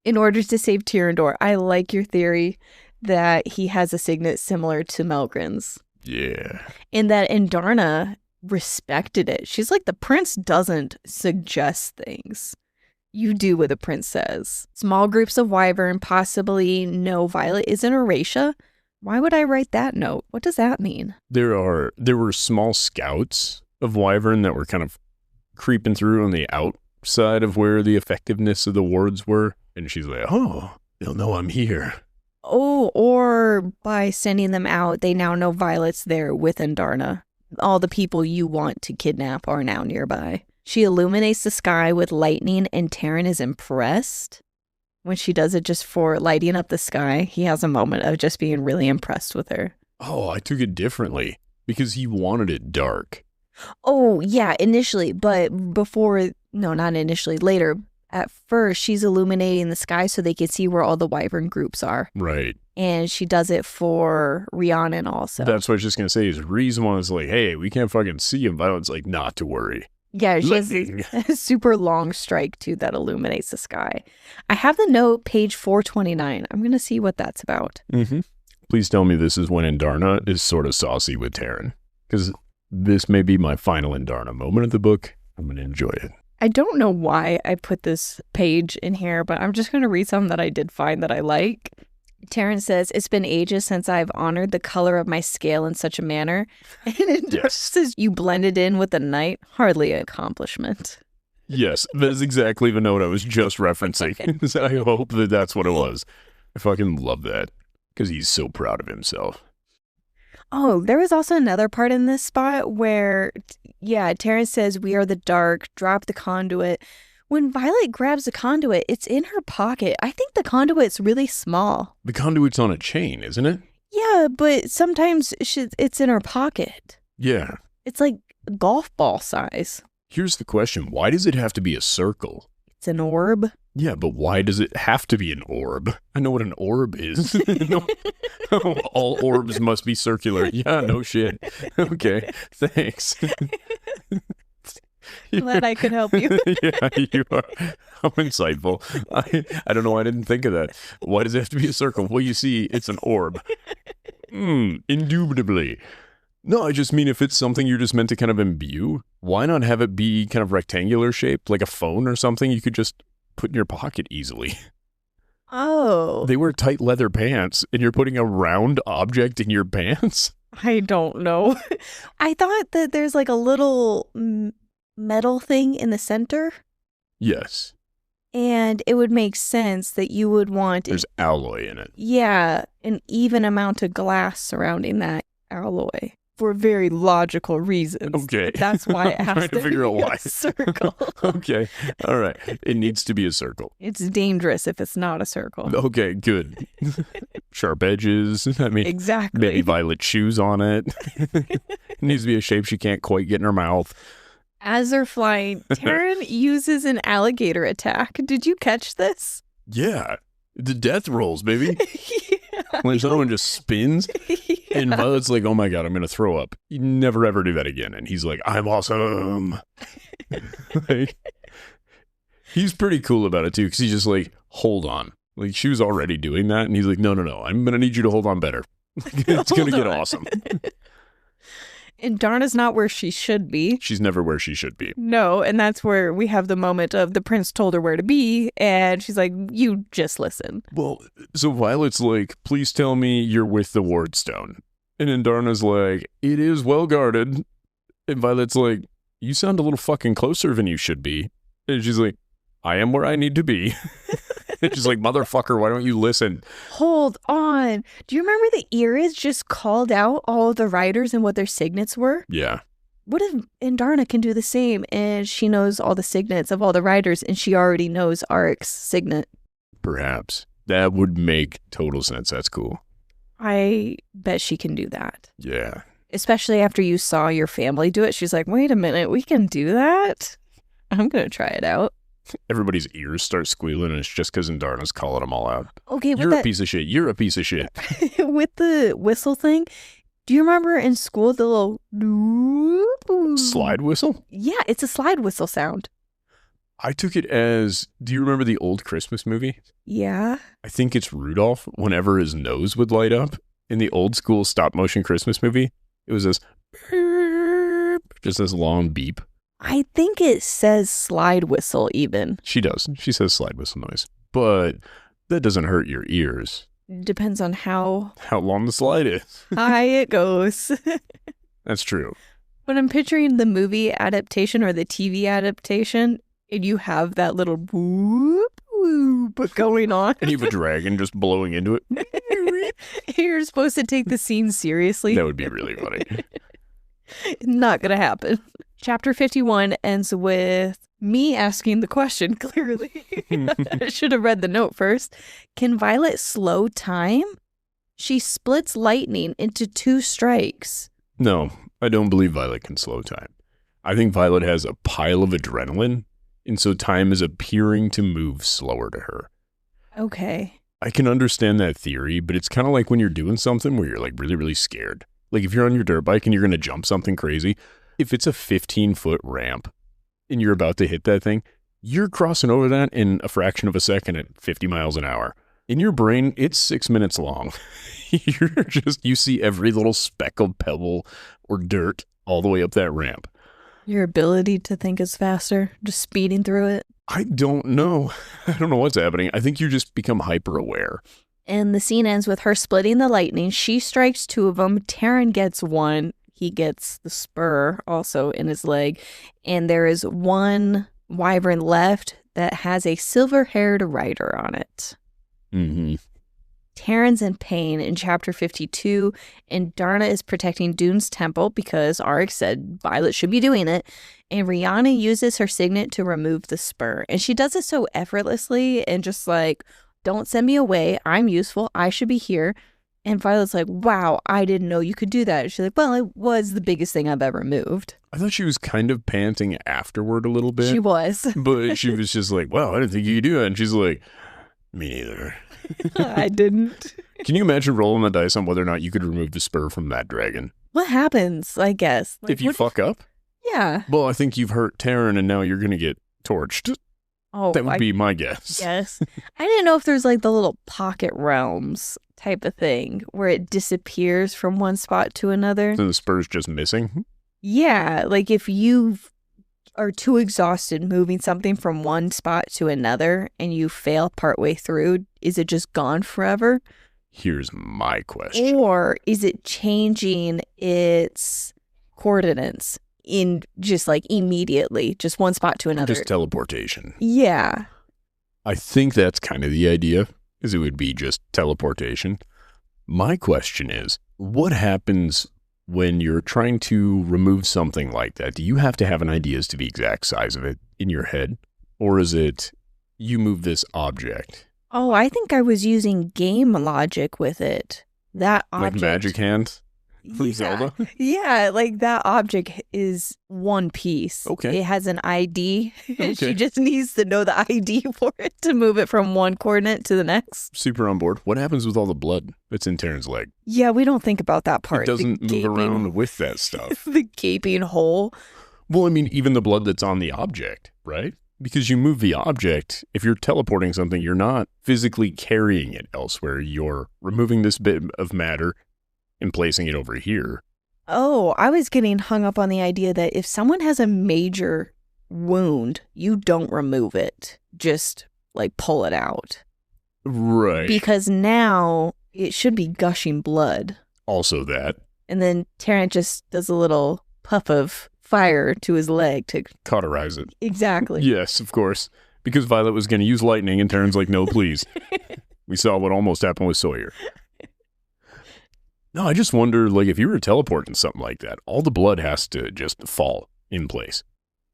In order to save Tyrrendor, I like your theory that he has a signet similar to Melgren's. Yeah. And that Andarna respected it. She's like, the prince doesn't suggest things. You do what the prince says. Small groups of wyvern, possibly no Violet is in Eurasia. Why would I write that note? What does that mean? There were small scouts of wyvern that were kind of creeping through on the outside of where the effectiveness of the wards were. And she's like, oh, they'll know I'm here. Oh, or by sending them out, they now know Violet's there with Andarna. All the people you want to kidnap are now nearby. She illuminates the sky with lightning, and Tyrrendor is impressed. When she does it just for lighting up the sky, he has a moment of just being really impressed with her. Oh, I took it differently because he wanted it dark. Oh, yeah, initially, but not initially, later. At first, she's illuminating the sky so they can see where all the wyvern groups are. Right. And she does it for Riorson also. That's what I was just going to say is reason one is like, hey, we can't fucking see him. Violet's like, not to worry. Yeah, she has a super long strike, too, that illuminates the sky. I have the note, page 429. I'm going to see what that's about. Mm-hmm. Please tell me this is when Andarna is sort of saucy with Tyrrendor. Because this may be my final Andarna moment of the book. I'm going to enjoy it. I don't know why I put this page in here, but I'm just going to read something that I did find that I like. Tyrrendor says, it's been ages since I've honored the color of my scale in such a manner. And it says, you blended in with the night. Hardly an accomplishment. Yes, that is exactly the note I was just referencing. I hope that that's what it was. I fucking love that because he's so proud of himself. Oh, there was also another part in this spot where, Tyrrendor says, we are the dark, drop the conduit. When Violet grabs the conduit, it's in her pocket. I think the conduit's really small. The conduit's on a chain, isn't it? Yeah, but sometimes it's in her pocket. Yeah. It's like golf ball size. Here's the question. Why does it have to be a circle? It's an orb. Yeah, but why does it have to be an orb? I know what an orb is. No, all orbs must be circular. Yeah, no shit. Okay, thanks. Glad I could help you. Yeah, you are. How insightful. I don't know why I didn't think of that. Why does it have to be a circle? Well, you see, it's an orb. Indubitably. No, I just mean if it's something you're just meant to kind of imbue, why not have it be kind of rectangular shaped, like a phone or something you could just put in your pocket easily? Oh. They wear tight leather pants, and you're putting a round object in your pants? I don't know. I thought that there's like a little metal thing in the center. Yes. And it would make sense that you would want... There's alloy in it. Yeah, an even amount of glass surrounding that alloy. For very logical reasons. Okay. That's why it has to figure out be why. a circle. Okay. All right. It needs to be a circle. It's dangerous if it's not a circle. Okay, good. Sharp edges. I mean, exactly. Maybe Violet shoes on it. It needs to be a shape she can't quite get in her mouth. As they're flying, Taryn uses an alligator attack. Did you catch this? Yeah. The death rolls, baby. Yeah. Like someone just spins. Yeah. And Violet's like, oh my God, I'm going to throw up. You never ever do that again. And he's like, I'm awesome. Like, he's pretty cool about it too, because he's just like, hold on. Like, she was already doing that. And he's like, no, I'm going to need you to hold on better. It's going to get awesome. And Darna's not where she should be. She's never where she should be. No, and that's where we have the moment of the prince told her where to be, and she's like, you just listen. Well, so Violet's like, please tell me you're with the ward stone. And then Darna's like, it is well guarded. And Violet's like, you sound a little fucking closer than you should be. And she's like, I am where I need to be. And she's like, motherfucker, why don't you listen? Hold on. Do you remember the Eris just called out all of the riders and what their signets were? Yeah. What if Andarna can do the same and she knows all the signets of all the riders and she already knows Aric's signet? Perhaps. That would make total sense. That's cool. I bet she can do that. Yeah. Especially after you saw your family do it. She's like, wait a minute, we can do that? I'm going to try it out. Everybody's ears start squealing, and it's just because Andarna's calling them all out. Okay, You're a piece of shit. You're a piece of shit. With the whistle thing, do you remember in school the little Slide whistle? Yeah, it's a slide whistle sound. I took it as, do you remember the old Christmas movie? Yeah. I think it's Rudolph, whenever his nose would light up. In the old school stop motion Christmas movie, it was this, just this long beep. I think it says slide whistle even. She does. She says slide whistle noise. But that doesn't hurt your ears. Depends on how long the slide is. high it goes. That's true. When I'm picturing the movie adaptation or the TV adaptation, and you have that little whoop whoop going on. And you have a dragon just blowing into it. You're supposed to take the scene seriously. That would be really funny. Not gonna happen. Chapter 51 ends with me asking the question, clearly. I should have read the note first. Can Violet slow time? She splits lightning into 2 strikes. No, I don't believe Violet can slow time. I think Violet has a pile of adrenaline, and so time is appearing to move slower to her. Okay. I can understand that theory, but it's kind of like when you're doing something where you're like really, really scared. Like if you're on your dirt bike and you're going to jump something crazy, if it's a 15-foot ramp and you're about to hit that thing, you're crossing over that in a fraction of a second at 50 miles an hour. In your brain, it's 6 minutes long. You see every little speckled pebble or dirt all the way up that ramp. Your ability to think is faster, just speeding through it. I don't know. I don't know what's happening. I think you just become hyper aware. And the scene ends with her splitting the lightning. She strikes 2 of them. Taryn gets 1. He gets the spur also in his leg. And there is 1 wyvern left that has a silver-haired rider on it. Mm-hmm. Taryn's in pain in chapter 52, and Darna is protecting Dune's temple because Arik said Violet should be doing it. And Rihanna uses her signet to remove the spur. And she does it so effortlessly and just like, don't send me away. I'm useful. I should be here. And Violet's like, wow, I didn't know you could do that. She's like, well, it was the biggest thing I've ever moved. I thought she was kind of panting afterward a little bit. She was. But she was just like, wow, I didn't think you could do that. And she's like, me neither. I didn't. Can you imagine rolling the dice on whether or not you could remove the spur from that dragon? What happens, I guess? Like, if you fuck up? Yeah. Well, I think you've hurt Taryn and now you're going to get torched. Oh, that would be my guess. Yes. I didn't know if there's like the little pocket realms type of thing where it disappears from one spot to another. So the spur's just missing? Yeah. Like if you are too exhausted moving something from one spot to another and you fail partway through, is it just gone forever? Here's my question. Or is it changing its coordinates in just like immediately, just one spot to another? Just teleportation. Yeah. I think that's kind of the idea, is it would be just teleportation. My question is, what happens when you're trying to remove something like that? Do you have to have an idea as to the exact size of it in your head? Or is it, you move this object? Oh, I think I was using game logic with it. That object. Like magic hand? Zelda? Yeah, like that object is one piece. Okay. It has an ID. Okay. She just needs to know the ID for it to move it from one coordinate to the next. Super on board. What happens with all the blood that's in Taryn's leg? Yeah, we don't think about that part. It doesn't move around with that stuff. The gaping hole. Well, I mean, even the blood that's on the object, right? Because you move the object, if you're teleporting something, you're not physically carrying it elsewhere. You're removing this bit of matter and placing it over here. Oh, I was getting hung up on the idea that if someone has a major wound, you don't remove it. Just like pull it out. Right. Because now it should be gushing blood. Also that. And then Tarrant just does a little puff of fire to his leg to Cauterize it. Exactly. Yes, of course. Because Violet was going to use lightning and Taryn's like, no, please. We saw what almost happened with Sawyer. No, I just wonder, like, if you were teleporting something like that, all the blood has to just fall in place.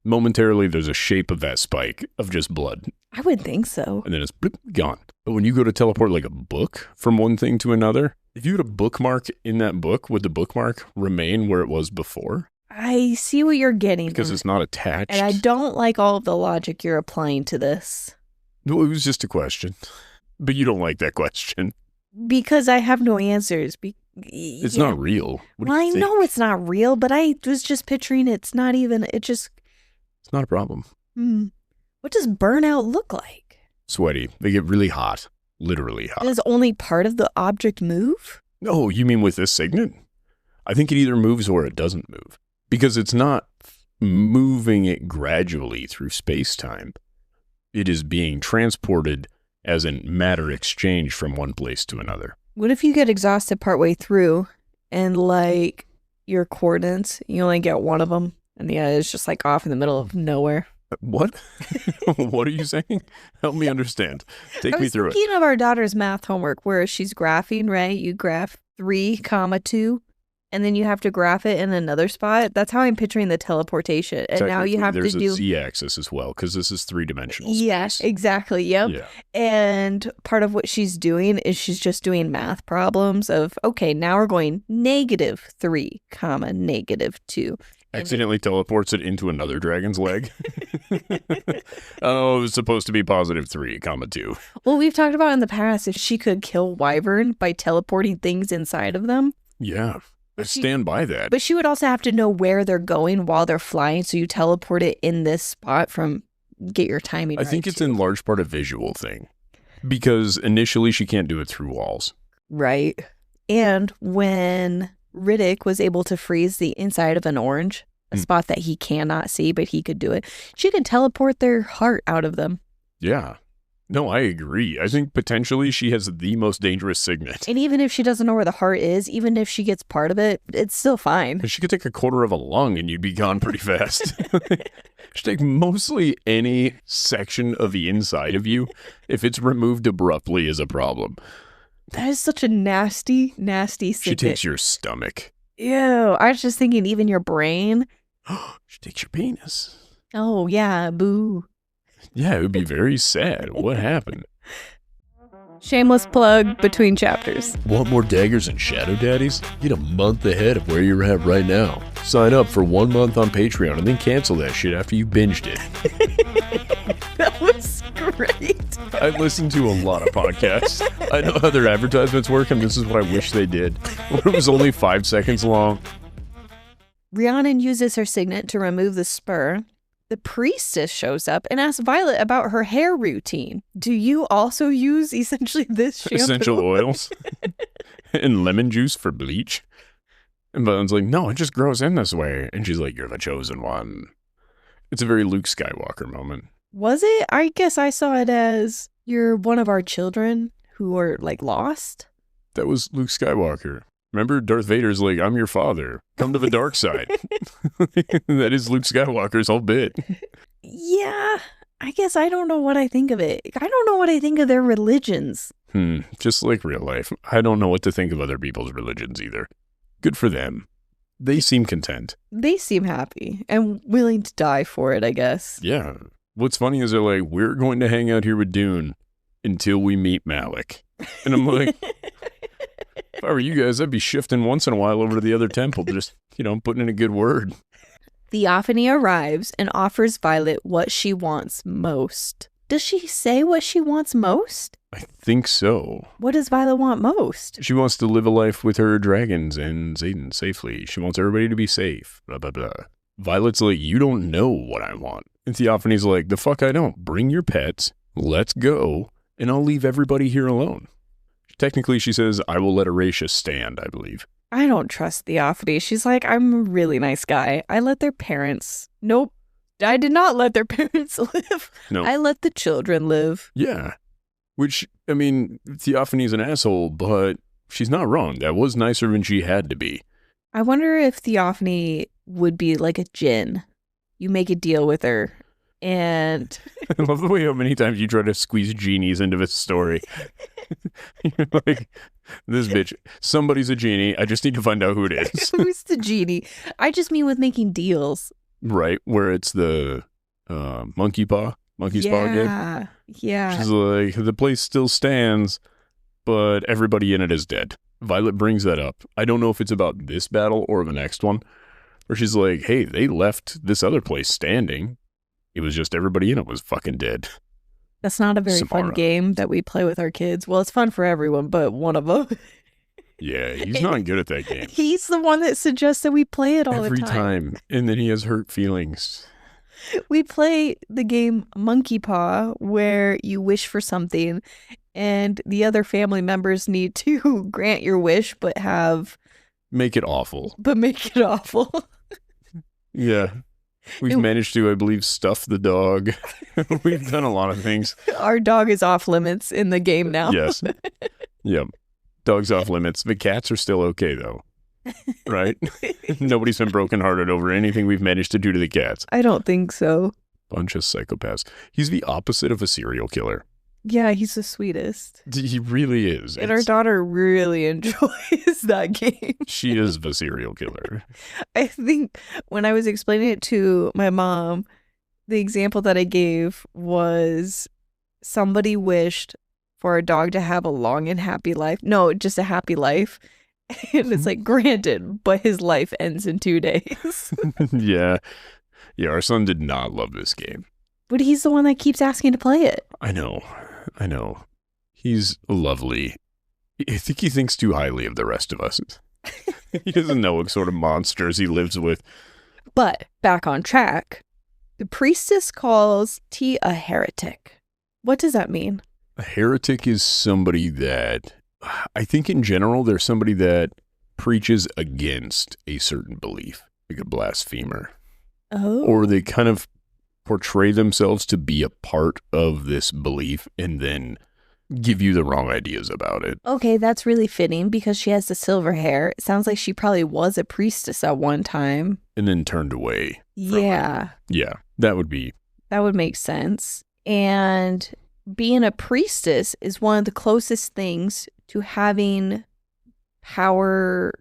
Momentarily, there's a shape of that spike of just blood. I would think so. And then it's bloop, gone. But when you go to teleport like a book from one thing to another, if you had a bookmark in that book, would the bookmark remain where it was before? I see what you're getting. Because it's not attached. And I don't like all of the logic you're applying to this. No, it was just a question. But you don't like that question. Because I have no answers. It's not real. Well, I know it's not real, but I was just picturing it's not even, It's not a problem. What does burnout look like? Sweaty. They get really hot. Literally hot. Does only part of the object move? No, you mean with this signet? I think it either moves or it doesn't move. Because it's not moving it gradually through space-time. It is being transported as in matter exchange from one place to another. What if you get exhausted partway through and like your coordinates, you only get one of them and the other is just like off in the middle of nowhere? What? What are you saying? Help me understand. Take me through it. I was thinking of our daughter's math homework where she's graphing, right? You graph 3,2 and then you have to graph it in another spot. That's how I'm picturing the teleportation. And now you have to do... There's a z-axis as well, because this is three-dimensional space. Yes, exactly. Yep. Yeah. And part of what she's doing is she's just doing math problems of, okay, now we're going -3, -2. Accidentally teleports it into another dragon's leg. Oh, it was supposed to be +3, -2. Well, we've talked about in the past if she could kill Wyvern by teleporting things inside of them. Yeah. Stand by that. But she would also have to know where they're going while they're flying, so you teleport it in this spot from get your timing I right think it's too. in large part a visual thing. Because initially she can't do it through walls. Right. And when Riddick was able to freeze the inside of an orange, a spot that he cannot see, but he could do it, she could teleport their heart out of them. Yeah. No, I agree. I think potentially she has the most dangerous signet. And even if she doesn't know where the heart is, even if she gets part of it, it's still fine. She could take a quarter of a lung and you'd be gone pretty fast. She'd take mostly any section of the inside of you. If it's removed abruptly is a problem. That is such a nasty, nasty signet. She takes your stomach. Ew. I was just thinking even your brain. She takes your penis. Oh, yeah. Boo. Yeah, it would be very sad. What happened? Shameless plug between chapters. Want more daggers and shadow daddies? Get a month ahead of where you're at right now. Sign up for 1 month on Patreon and then cancel that shit after you binged it. That was great. I listen to a lot of podcasts. I know how their advertisements work, and this is what I wish they did. It was only 5 seconds long. Rhiannon uses her signet to remove the spur. The priestess shows up and asks Violet about her hair routine. Do you also use essentially this shampoo? Essential oils and lemon juice for bleach? And Violet's like, no, it just grows in this way. And she's like, you're the chosen one. It's a very Luke Skywalker moment. Was it? I guess I saw it as you're one of our children who are like lost. That was Luke Skywalker. Remember, Darth Vader's like, I'm your father. Come to the dark side. That is Luke Skywalker's whole bit. Yeah, I guess I don't know what I think of it. I don't know what I think of their religions. Just like real life. I don't know what to think of other people's religions either. Good for them. They seem content. They seem happy and willing to die for it, I guess. Yeah. What's funny is they're like, we're going to hang out here with Dune until we meet Malik. And I'm like... If I were you guys, I'd be shifting once in a while over to the other temple, just, putting in a good word. Theophany arrives and offers Violet what she wants most. Does she say what she wants most? I think so. What does Violet want most? She wants to live a life with her dragons and Xaden safely. She wants everybody to be safe. Blah, blah, blah. Violet's like, you don't know what I want. And Theophany's like, the fuck I don't. Bring your pets, let's go, and I'll leave everybody here alone. Technically, she says, I will let Aracia stand, I believe. I don't trust Theophany. She's like, I'm a really nice guy. I let their parents. Nope. I did not let their parents live. No. I let the children live. Yeah. Which, Theophany's an asshole, but she's not wrong. That was nicer than she had to be. I wonder if Theophany would be like a djinn. You make a deal with her, and... I love the way how many times you try to squeeze genies into this story. You're like, this bitch, somebody's a genie. I just need to find out who it is. Who's the genie? I just mean with making deals. Right, where it's the monkey's paw game. Yeah. She's like, the place still stands, but everybody in it is dead. Violet brings that up. I don't know if it's about this battle or the next one, where she's like, hey, they left this other place standing. It was just everybody in it was fucking dead. That's not a very fun game that we play with our kids. Well, it's fun for everyone, but one of them. Yeah, he's not good at that game. He's the one that suggests that we play it all every the time. And then he has hurt feelings. We play the game Monkey Paw, where you wish for something, and the other family members need to grant your wish, but make it awful. Yeah. We've managed to, I believe, stuff the dog. We've done a lot of things. Our dog is off limits in the game now. Yes. Yep. Dog's off limits. The cats are still okay, though. Right? Nobody's been brokenhearted over anything we've managed to do to the cats. I don't think so. Bunch of psychopaths. He's the opposite of a serial killer. Yeah, he's the sweetest. He really is. And our daughter really enjoys that game. She is the serial killer. I think when I was explaining it to my mom, the example that I gave was somebody wished for a dog to have a long and happy life. No, just a happy life. And it's like, granted, but his life ends in 2 days. Yeah. Yeah, our son did not love this game. But he's the one that keeps asking to play it. I know. He's lovely. I think he thinks too highly of the rest of us. He doesn't know what sort of monsters he lives with. But back on track, the priestess calls T a heretic. What does that mean? A heretic is somebody that, I think in general, they're somebody that preaches against a certain belief, like a blasphemer. Oh. Or they kind of portray themselves to be a part of this belief and then give you the wrong ideas about it. Okay, that's really fitting because she has the silver hair. It sounds like she probably was a priestess at one time. And then turned away. Yeah. Yeah, that would make sense. And being a priestess is one of the closest things to having power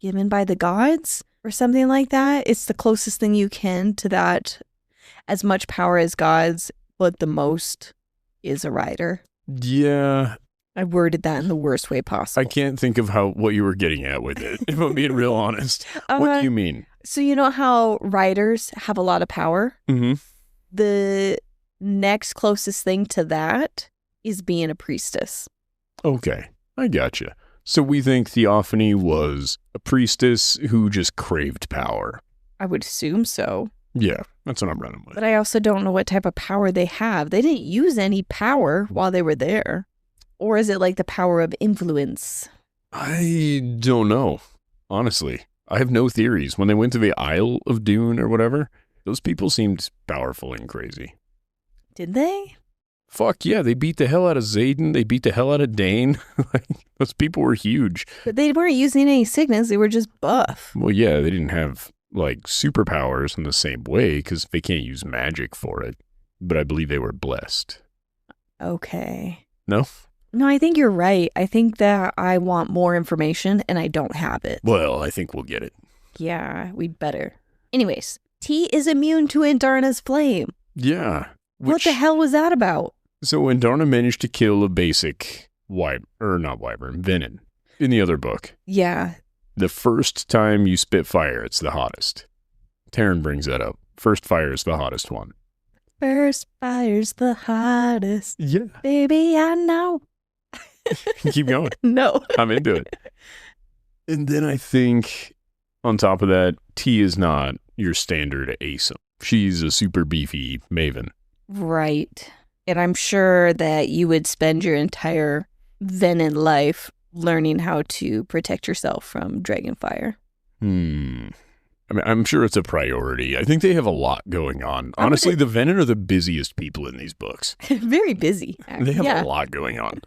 given by the gods or something like that. It's the closest thing you can to that. As much power as gods, but the most is a rider. Yeah. I worded that in the worst way possible. I can't think of what you were getting at with it, if I'm being real honest. What do you mean? So you know how riders have a lot of power? Mm-hmm. The next closest thing to that is being a priestess. Okay, I gotcha. So we think Theophany was a priestess who just craved power. I would assume so. Yeah, that's what I'm running with. But I also don't know what type of power they have. They didn't use any power while they were there. Or is it like the power of influence? I don't know. Honestly, I have no theories. When they went to the Isle of Dune or whatever, those people seemed powerful and crazy. Did they? Fuck yeah, they beat the hell out of Xaden. They beat the hell out of Dane. Those people were huge. But they weren't using any signets. They were just buff. Well, yeah, they didn't have like superpowers in the same way because they can't use magic for it. But I believe they were blessed. Okay. No? No, I think you're right. I think that I want more information and I don't have it. Well, I think we'll get it. Yeah, we better. Anyways, T is immune to Andarna's flame. Yeah. What the hell was that about? So Andarna managed to kill a basic not wyvern, venom. In the other book, Yeah. the first time you spit fire, it's the hottest. Taryn brings that up. First fire is the hottest one. First fire's the hottest. Yeah. Baby, I know. Keep going. No. I'm into it. And then I think on top of that, T is not your standard ASIM. She's a super beefy maven. Right. And I'm sure that you would spend your entire Venin life learning how to protect yourself from dragonfire. I mean, I'm sure it's a priority. I think they have a lot going on. Honestly, the Venin are the busiest people in these books. Very busy. They have a lot going on.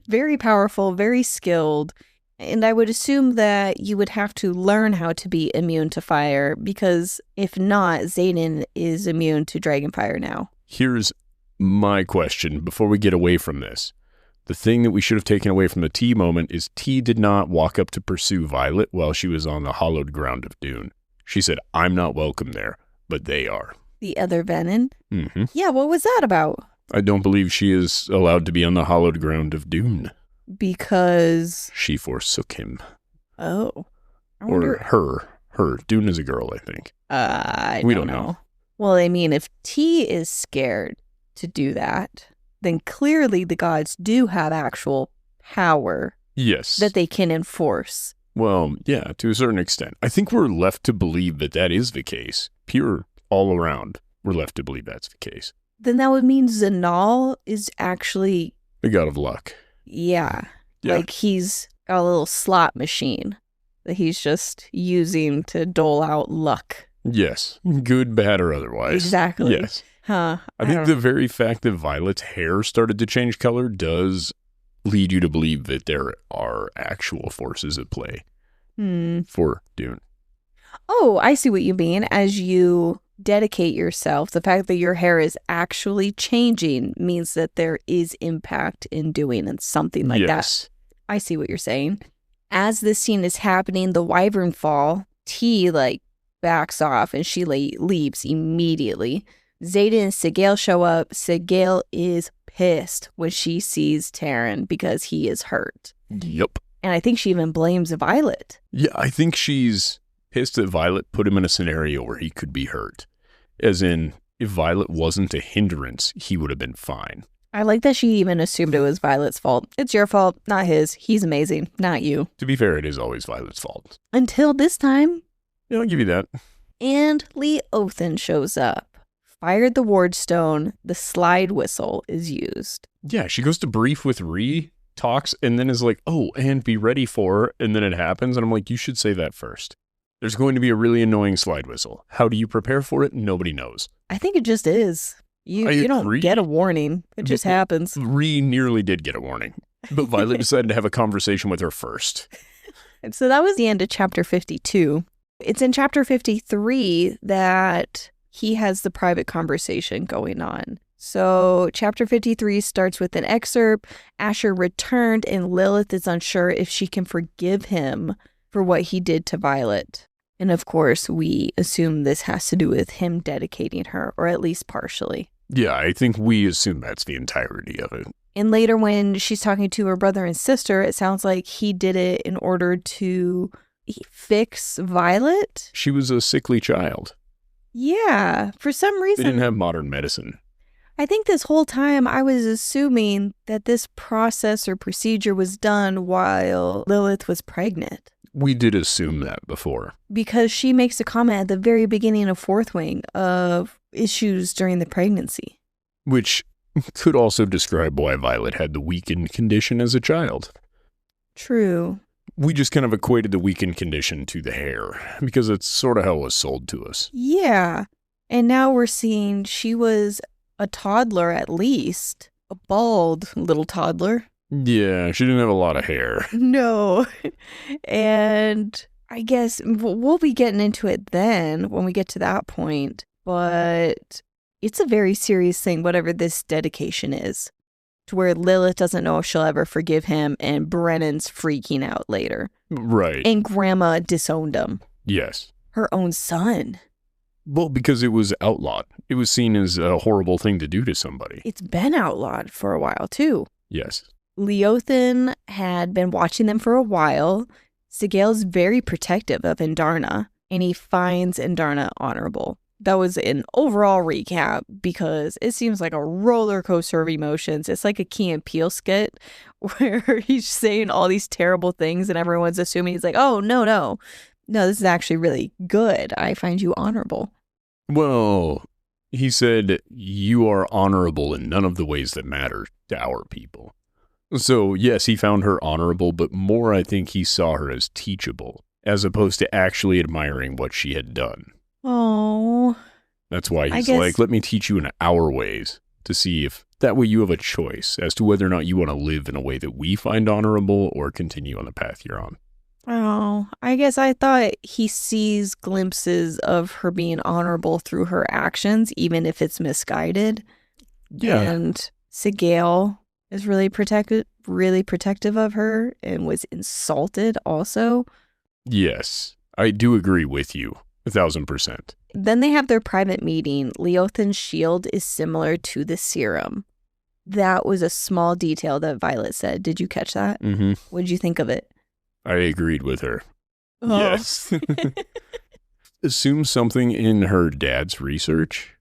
Very powerful, very skilled. And I would assume that you would have to learn how to be immune to fire, because if not, Xaden is immune to dragonfire now. Here's my question before we get away from this. The thing that we should have taken away from the T moment is T did not walk up to pursue Violet while she was on the hallowed ground of Dune. She said, I'm not welcome there, but they are. The other Venin? Mm-hmm. Yeah, what was that about? I don't believe she is allowed to be on the hallowed ground of Dune. Because... She forsook him. Oh. Or her. Dune is a girl, I think. We don't know. Well, I mean, if T is scared to do that, then clearly the gods do have actual power. Yes. That they can enforce. Well, yeah, to a certain extent. I think we're left to believe that that is the case. Pure all around, we're left to believe that's the case. Then that would mean Zanal is actually... the god of luck. Yeah. Like he's got a little slot machine that he's just using to dole out luck. Yes. Good, bad, or otherwise. Exactly. Yes. Huh. I think the very fact that Violet's hair started to change color does lead you to believe that there are actual forces at play for Dune. Oh, I see what you mean. As you dedicate yourself, the fact that your hair is actually changing means that there is impact in doing and something like that. I see what you're saying. As this scene is happening, the wyvern fall, T backs off and she leaves immediately. Xaden and Sigale show up. Sigale is pissed when she sees Taryn because he is hurt. Yep. And I think she even blames Violet. Yeah, I think she's pissed that Violet put him in a scenario where he could be hurt. As in, if Violet wasn't a hindrance, he would have been fine. I like that she even assumed it was Violet's fault. It's your fault, not his. He's amazing, not you. To be fair, it is always Violet's fault. Until this time. Yeah, I'll give you that. And Leothan shows up. Fired the wardstone, the slide whistle is used. Yeah, she goes to brief with Ree, talks, and then is like, oh, and be ready for, and then it happens, and I'm like, you should say that first. There's going to be a really annoying slide whistle. How do you prepare for it? Nobody knows. I think it just is. You don't get a warning. It just happens. Ree nearly did get a warning, but Violet decided to have a conversation with her first. And so that was the end of chapter 52. It's in chapter 53 that he has the private conversation going on. So chapter 53 starts with an excerpt. Asher returned and Lilith is unsure if she can forgive him for what he did to Violet. And of course, we assume this has to do with him dedicating her, or at least partially. Yeah, I think we assume that's the entirety of it. And later when she's talking to her brother and sister, it sounds like he did it in order to fix Violet. She was a sickly child. Yeah, for some reason. They didn't have modern medicine. I think this whole time I was assuming that this process or procedure was done while Lilith was pregnant. We did assume that before. Because she makes a comment at the very beginning of Fourth Wing of issues during the pregnancy. Which could also describe why Violet had the weakened condition as a child. True. We just kind of equated the weakened condition to the hair, because it's sort of how it was sold to us. Yeah. And now we're seeing she was a toddler at least. A bald little toddler. Yeah, she didn't have a lot of hair. No. And I guess we'll be getting into it then when we get to that point. But it's a very serious thing, whatever this dedication is. To where Lilith doesn't know if she'll ever forgive him and Brennan's freaking out later. Right. And Grandma disowned him. Yes. Her own son. Well, because it was outlawed. It was seen as a horrible thing to do to somebody. It's been outlawed for a while, too. Yes. Leothan had been watching them for a while. Sigale's very protective of Andarna, and he finds Andarna honorable. That was an overall recap because it seems like a roller coaster of emotions. It's like a Key and Peele skit where he's saying all these terrible things and everyone's assuming he's like, oh, no, this is actually really good. I find you honorable. Well, he said, you are honorable in none of the ways that matter to our people. So, yes, he found her honorable, but more I think he saw her as teachable, as opposed to actually admiring what she had done. Oh. That's why he's like, let me teach you in our ways to see if that way you have a choice as to whether or not you want to live in a way that we find honorable or continue on the path you're on. Oh, I guess I thought he sees glimpses of her being honorable through her actions, even if it's misguided. Yeah. And Sigale is really protective of her and was insulted also. Yes, I do agree with you. 1,000%. Then they have their private meeting. Leothan's shield is similar to the serum. That was a small detail that Violet said. Did you catch that? Mm-hmm. What did you think of it? I agreed with her. Oh. Yes. Assume something in her dad's research.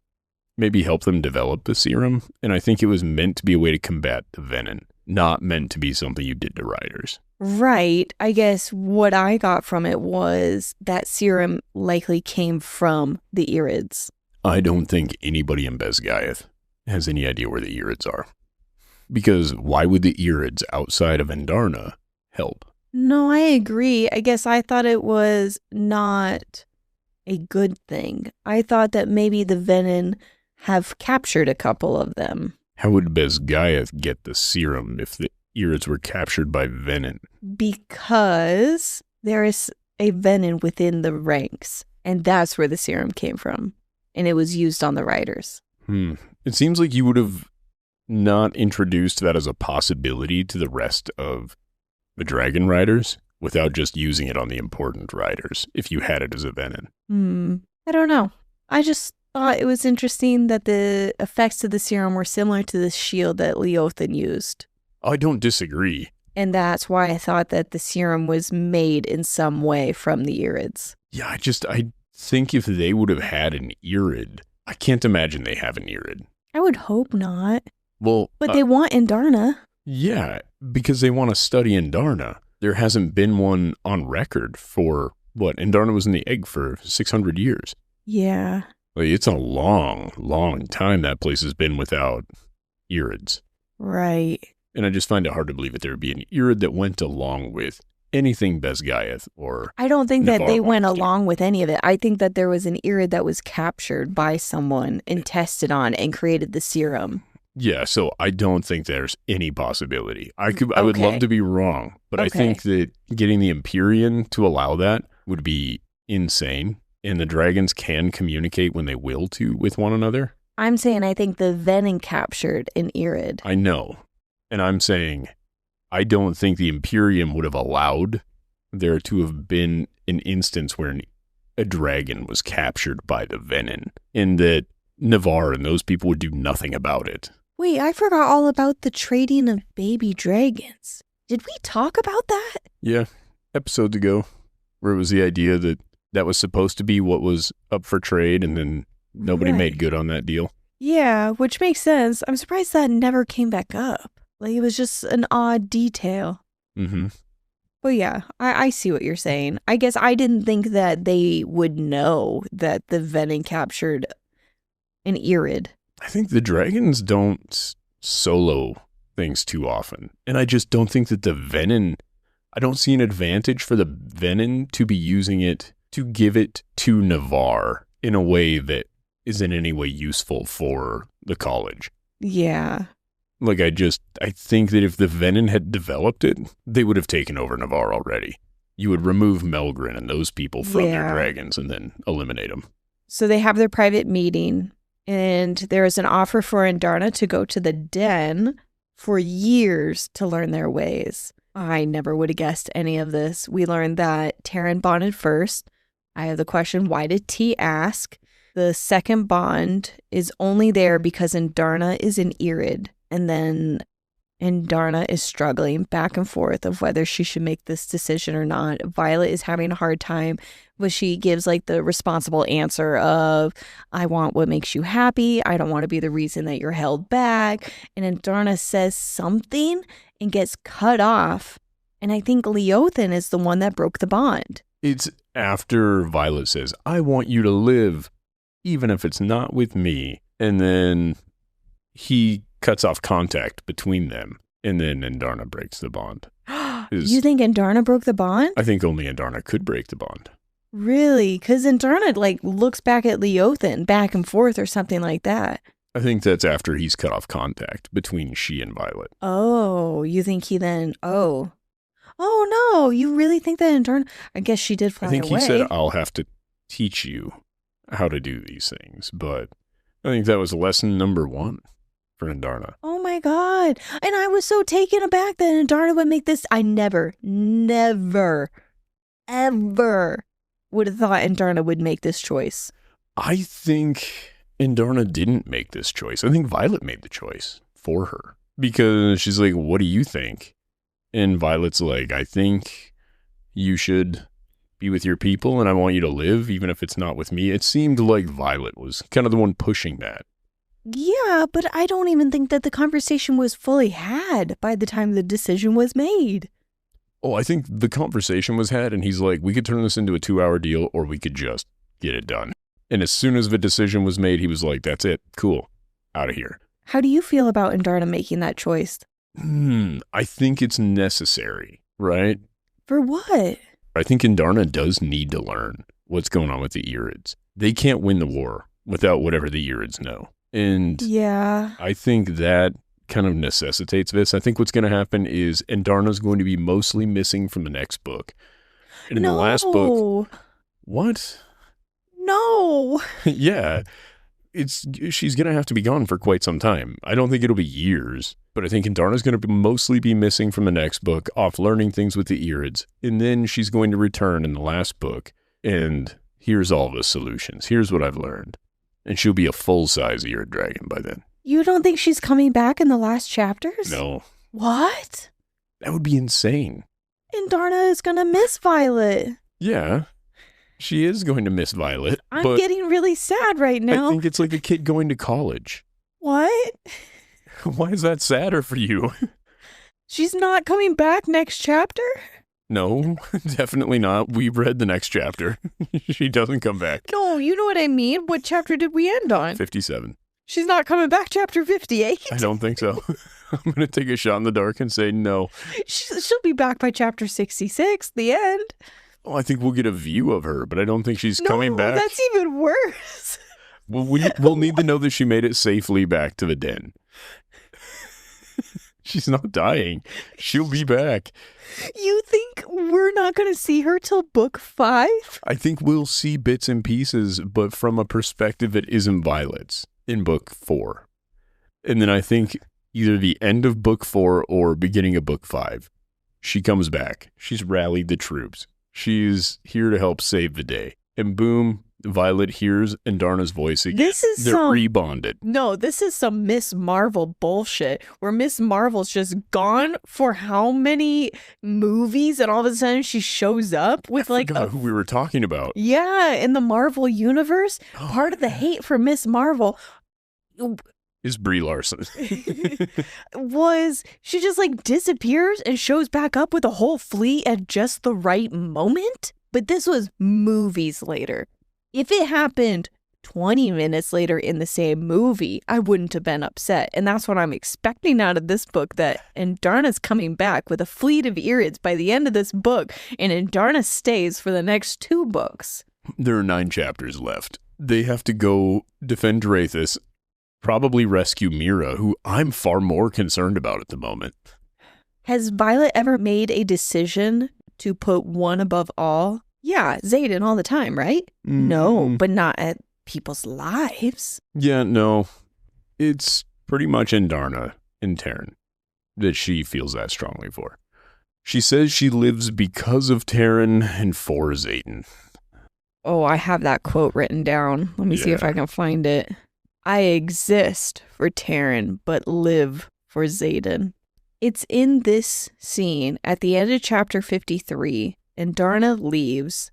Maybe help them develop the serum. And I think it was meant to be a way to combat the venom, not meant to be something you did to riders. Right. I guess what I got from it was that serum likely came from the Irids. I don't think anybody in Besgaeth has any idea where the Irids are. Because why would the Irids outside of Andarna help? No, I agree. I guess I thought it was not a good thing. I thought that maybe the venom have captured a couple of them. How would Besgaeth get the serum if the Irids were captured by venom? Because there is a venom within the ranks, and that's where the serum came from. And it was used on the riders. It seems like you would have not introduced that as a possibility to the rest of the dragon riders without just using it on the important riders if you had it as a venom. I don't know. I just thought it was interesting that the effects of the serum were similar to the shield that Leothan used. I don't disagree. And that's why I thought that the serum was made in some way from the Irids. Yeah, I think if they would have had an Irid, I can't imagine they have an Irid. I would hope not. Well, but they want Andarna. Yeah, because they want to study Andarna. There hasn't been one on record for, Andarna was in the egg for 600 years. Yeah. Like, it's a long, long time that place has been without Irids. Right. And I just find it hard to believe that there would be an Irid that went along with anything Besgaeth or I don't think that they went to. along with any of it. I think that there was an Irid that was captured by someone and tested on and created the serum. Yeah, so I don't think there's any possibility. I would love to be wrong, but I think that getting the Empyrean to allow that would be insane. And the dragons can communicate when they will to with one another. I'm saying I think the venom captured an Irid. I know. And I'm saying I don't think the Empyrean would have allowed there to have been an instance where a dragon was captured by the venom, and that Navarre and those people would do nothing about it. Wait, I forgot all about the trading of baby dragons. Did we talk about that? Yeah, episodes ago, where it was the idea that that was supposed to be what was up for trade, and then nobody made good on that deal. Yeah, which makes sense. I'm surprised that never came back up. Like, it was just an odd detail. Mm-hmm. But yeah, I see what you're saying. I guess I didn't think that they would know that the venom captured an Irid. I think the dragons don't solo things too often. And I just don't think that the venom, I don't see an advantage for the venom to be using it to give it to Navarre in a way that is in any way useful for the college. Yeah. Like, I think that if the venom had developed it, they would have taken over Navarre already. You would remove Melgren and those people from their dragons and then eliminate them. So they have their private meeting, and there is an offer for Andarna to go to the den for years to learn their ways. I never would have guessed any of this. We learned that Terran bonded first. I have the question, why did T ask? The second bond is only there because Andarna is an Irid. And then And Darna is struggling back and forth of whether she should make this decision or not. Violet is having a hard time, but she gives like the responsible answer of, I want what makes you happy. I don't want to be the reason that you're held back. And then Darna says something and gets cut off. And I think Leothin is the one that broke the bond. It's after Violet says, I want you to live, even if it's not with me. And then he cuts off contact between them, and then Andarna breaks the bond. You think Andarna broke the bond? I think only Andarna could break the bond. Really? Because Andarna like looks back at Leothin back and forth or something like that. I think that's after he's cut off contact between she and Violet. Oh, you think he then, oh no, you really think that Andarna, I guess she did fly away. I think he said, I'll have to teach you how to do these things, but I think that was lesson number 1. For Andarna. Oh my God. And I was so taken aback that Andarna would make this. I never, ever would have thought Andarna would make this choice. I think Andarna didn't make this choice. I think Violet made the choice for her. Because she's like, what do you think? And Violet's like, I think you should be with your people and I want you to live, even if it's not with me. It seemed like Violet was kind of the one pushing that. Yeah, but I don't even think that the conversation was fully had by the time the decision was made. Oh, I think the conversation was had, and he's like, we could turn this into a 2-hour deal, or we could just get it done. And as soon as the decision was made, he was like, that's it. Cool. Out of here. How do you feel about Andarna making that choice? I think it's necessary, right? For what? I think Andarna does need to learn what's going on with the Irids. They can't win the war without whatever the Irids know. And yeah, I think that kind of necessitates this. I think what's going to happen is Andarna's going to be mostly missing from the next book. And in the last book... What? No. Yeah. She's going to have to be gone for quite some time. I don't think it'll be years, but I think Andarna's going to mostly be missing from the next book, off learning things with the Irids. And then she's going to return in the last book. And here's all the solutions. Here's what I've learned. And she'll be a full-size Irid dragon by then. You don't think she's coming back in the last chapters? No. What? That would be insane. Andarna is going to miss Violet. Yeah. She is going to miss Violet. I'm getting really sad right now. I think it's like a kid going to college. What? Why is that sadder for you? She's not coming back next chapter? No, definitely not. We read the next chapter. She doesn't come back. No, you know what I mean. What chapter did we end on? 57. She's not coming back chapter 58? I don't think so. I'm going to take a shot in the dark and say no. She'll be back by chapter 66, the end. Oh, I think we'll get a view of her, but I don't think she's coming back. No, that's even worse. Well, we'll need to know that she made it safely back to the den. She's not dying. She'll be back. You think we're not going to see her till book 5? I think we'll see bits and pieces, but from a perspective that isn't Violet's in book 4. And then I think either the end of book 4 or beginning of book 5, she comes back. She's rallied the troops. She's here to help save the day. And boom, Violet hears Andarna's voice again. They're rebonded. No, this is some Miss Marvel bullshit where Miss Marvel's just gone for how many movies and all of a sudden she shows up with I forgot who we were talking about. Yeah, in the Marvel universe. Part of the hate for Miss Marvel is Brie Larson. was she just like disappears and shows back up with a whole fleet at just the right moment? But this was movies later. If it happened 20 minutes later in the same movie, I wouldn't have been upset. And that's what I'm expecting out of this book, that Andarna's coming back with a fleet of Irids by the end of this book, and Andarna stays for the next 2 books. There are 9 chapters left. They have to go defend Draithis, probably rescue Mira, who I'm far more concerned about at the moment. Has Violet ever made a decision to put one above all? Yeah, Xaden all the time, right? No, but not at people's lives. Yeah, no. It's pretty much Andarna and Tyrrendor that she feels that strongly for. She says she lives because of Tyrrendor and for Xaden. Oh, I have that quote written down. Let me see if I can find it. I exist for Tyrrendor, but live for Xaden. It's in this scene at the end of chapter 53. Andarna leaves.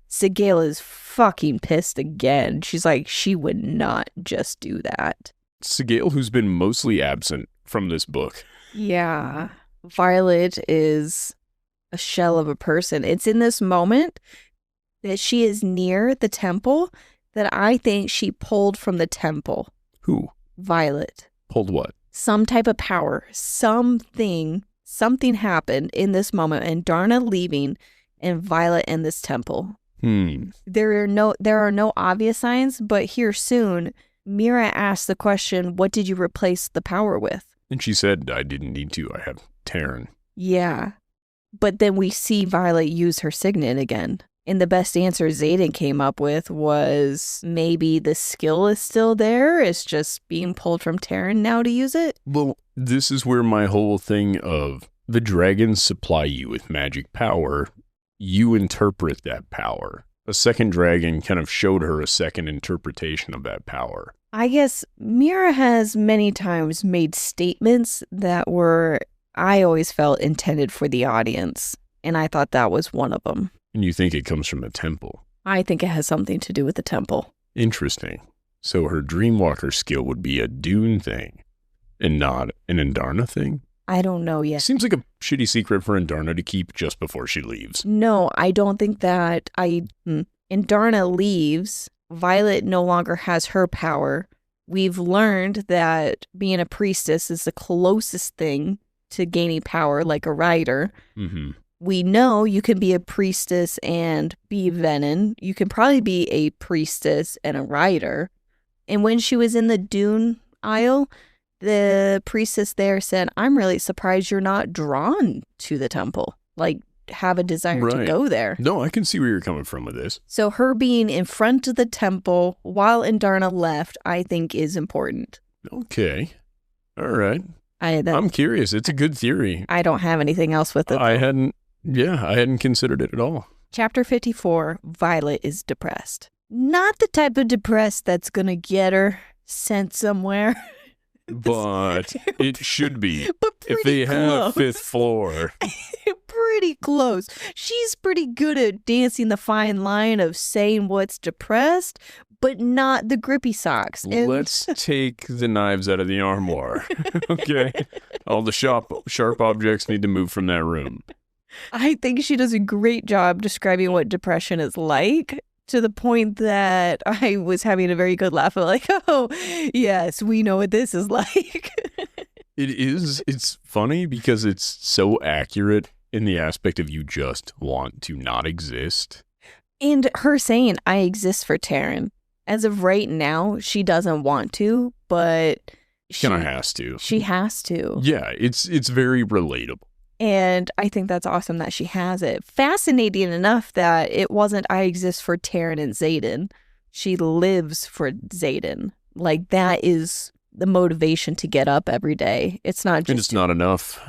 Sigale is fucking pissed again. She's like, she would not just do that. Sigale, who's been mostly absent from this book. Yeah. Violet is a shell of a person. It's in this moment that she is near the temple that I think she pulled from the temple. Who? Violet. Pulled what? Some type of power. Something happened in this moment. Andarna leaving and Violet in this temple. There are no obvious signs, but here soon, Mira asked the question, what did you replace the power with? And she said, I didn't need to. I have Tyrrendor. Yeah. But then we see Violet use her signet again. And the best answer Xaden came up with was maybe the skill is still there. It's just being pulled from Tyrrendor now to use it. Well, this is where my whole thing of the dragons supply you with magic power. You interpret that power. A second dragon kind of showed her a second interpretation of that power. I guess Mira has many times made statements that were, I always felt, intended for the audience. And I thought that was one of them. And you think it comes from the temple? I think it has something to do with the temple. Interesting. So her Dreamwalker skill would be a Dune thing and not an Andarna thing? I don't know yet. Seems like a shitty secret for Andarna to keep just before she leaves. No, I don't think that. Andarna leaves. Violet no longer has her power. We've learned that being a priestess is the closest thing to gaining power, like a rider. Mm-hmm. We know you can be a priestess and be Venom. You can probably be a priestess and a rider. And when she was in the Dune Isle, the priestess there said, I'm really surprised you're not drawn to the temple, like have a desire to go there. No, I can see where you're coming from with this. So her being in front of the temple while Andarna left, I think is important. Okay. All right. I'm I'm curious. It's a good theory. I don't have anything else with it. I hadn't considered it at all. Chapter 54, Violet is depressed. Not the type of depressed that's going to get her sent somewhere. But it should be. But If they have close. fifth floor. Pretty close. She's pretty good at dancing the fine line of saying what's depressed, but not the grippy socks. And Let's take the knives out of the armoire. Okay? All the sharp objects need to move from that room. I think she does a great job describing what depression is like, to the point that I was having a very good laugh. I'm like, oh, yes, we know what this is like. It is. It's funny because it's so accurate in the aspect of you just want to not exist. And her saying, I exist for Tyrrendor. As of right now, she doesn't want to, but she Kind of has to. She has to. Yeah, it's very relatable. And I think that's awesome that she has it. Fascinating enough that it wasn't I exist for Tyrrendor and Xaden. She lives for Xaden. Like, that is the motivation to get up every day. It's not just... And it's not enough.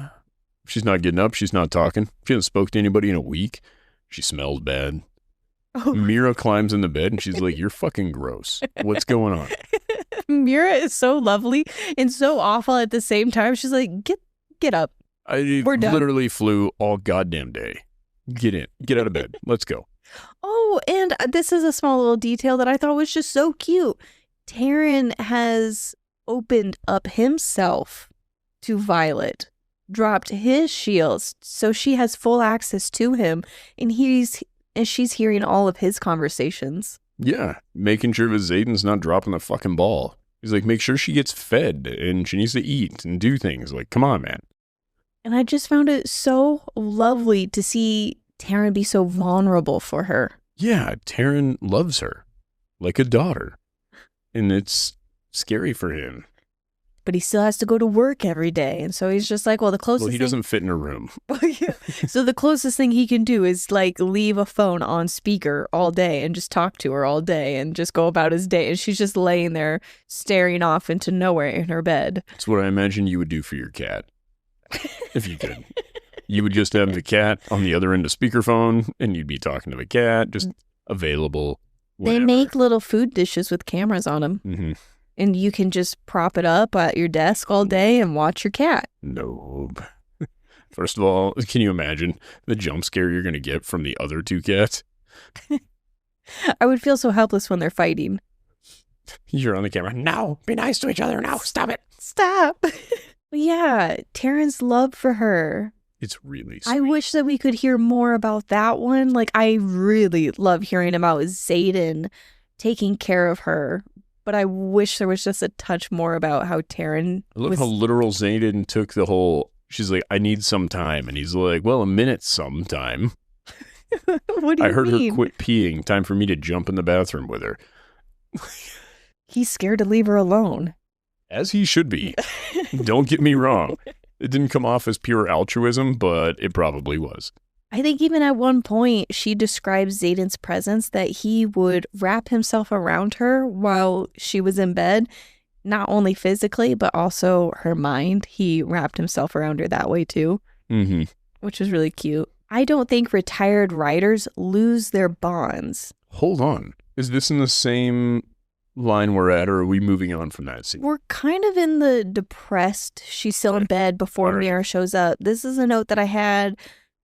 She's not getting up. She's not talking. She hasn't spoke to anybody in a week. She smells bad. Oh. Mira climbs in the bed and she's like, you're fucking gross. What's going on? Mira is so lovely and so awful at the same time. She's like, get up. We're done. Literally flew all goddamn day. Get in. Get out of bed. Let's go. Oh, and this is a small little detail that I thought was just so cute. Tyrrendor has opened up himself to Violet, dropped his shields, so she has full access to him, and she's hearing all of his conversations. Yeah, making sure that Xaden's not dropping the fucking ball. He's like, make sure she gets fed and she needs to eat and do things. Like, come on, man. And I just found it so lovely to see Tyrrendor be so vulnerable for her. Yeah, Tyrrendor loves her like a daughter. And it's scary for him. But he still has to go to work every day. And so he's just like, well, the closest Well, he doesn't fit in a room. So the closest thing he can do is like leave a phone on speaker all day and just talk to her all day and just go about his day. And she's just laying there staring off into nowhere in her bed. That's what I imagine you would do for your cat. If you could. You would just have the cat on the other end of speakerphone and you'd be talking to the cat, just available. Whenever. They make little food dishes with cameras on them. Mm-hmm. And you can just prop it up at your desk all day and watch your cat. Nope. First of all, can you imagine the jump scare you're going to get from the other two cats? I would feel so helpless when they're fighting. You're on the camera. No, be nice to each other now. Stop it. Stop. But yeah, Terran's love for her. It's really sweet. I wish that we could hear more about that one. Like, I really love hearing about Xaden taking care of her. But I wish there was just a touch more about how Terran I love how literal Xaden took the whole, she's like, I need some time. And he's like, well, a minute sometime. What do you I heard mean? her quit peeing. Time for me to jump in the bathroom with her. He's scared to leave her alone. As he should be. Don't get me wrong. It didn't come off as pure altruism, but it probably was. I think even at one point, she describes Xaden's presence that he would wrap himself around her while she was in bed, not only physically, but also her mind. He wrapped himself around her that way too, which was really cute. I don't think retired riders lose their bonds. Hold on. Is this in the same line we're at, or are we moving on from that scene? We're kind of in the depressed, she's still in bed before Maren shows up. This is a note that I had.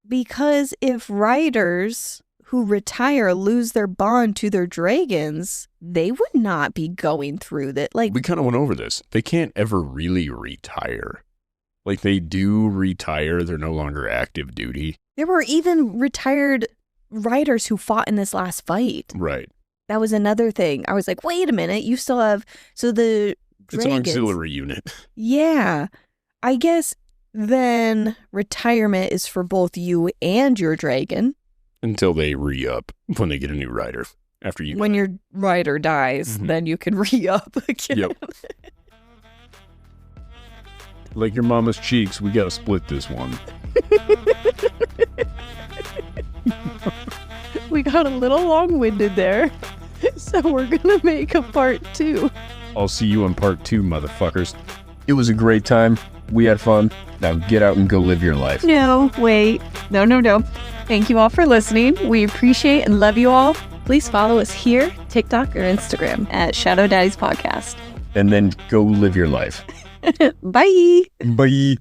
Because if riders who retire lose their bond to their dragons, they would not be going through that. Like, we kind of went over this. They can't ever really retire. Like, they do retire. They're no longer active duty. there were even retired riders who fought in this last fight. Right. That was another thing. I was like, wait a minute, you still have... So the It's an auxiliary unit. Yeah. I guess then retirement is for both you and your dragon. Until they re-up when they get a new rider. After you. When your rider dies, then you can re-up again. Yep. Like your mama's cheeks, we gotta split this one. We got a little long-winded there. So we're gonna make a part 2. I'll see you in part 2, motherfuckers. It was a great time. We had fun. Now get out and go live your life. No, wait. No. Thank you all for listening. We appreciate and love you all. Please follow us here, TikTok or Instagram at Podcast. And then go live your life. Bye. Bye.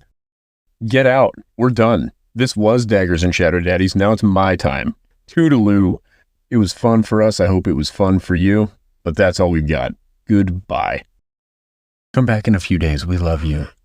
Get out. We're done. This was Daggers and Shadow Daddies. Now it's my time. Toodaloo. It was fun for us. I hope it was fun for you. But that's all we've got. Goodbye. Come back in a few days. We love you.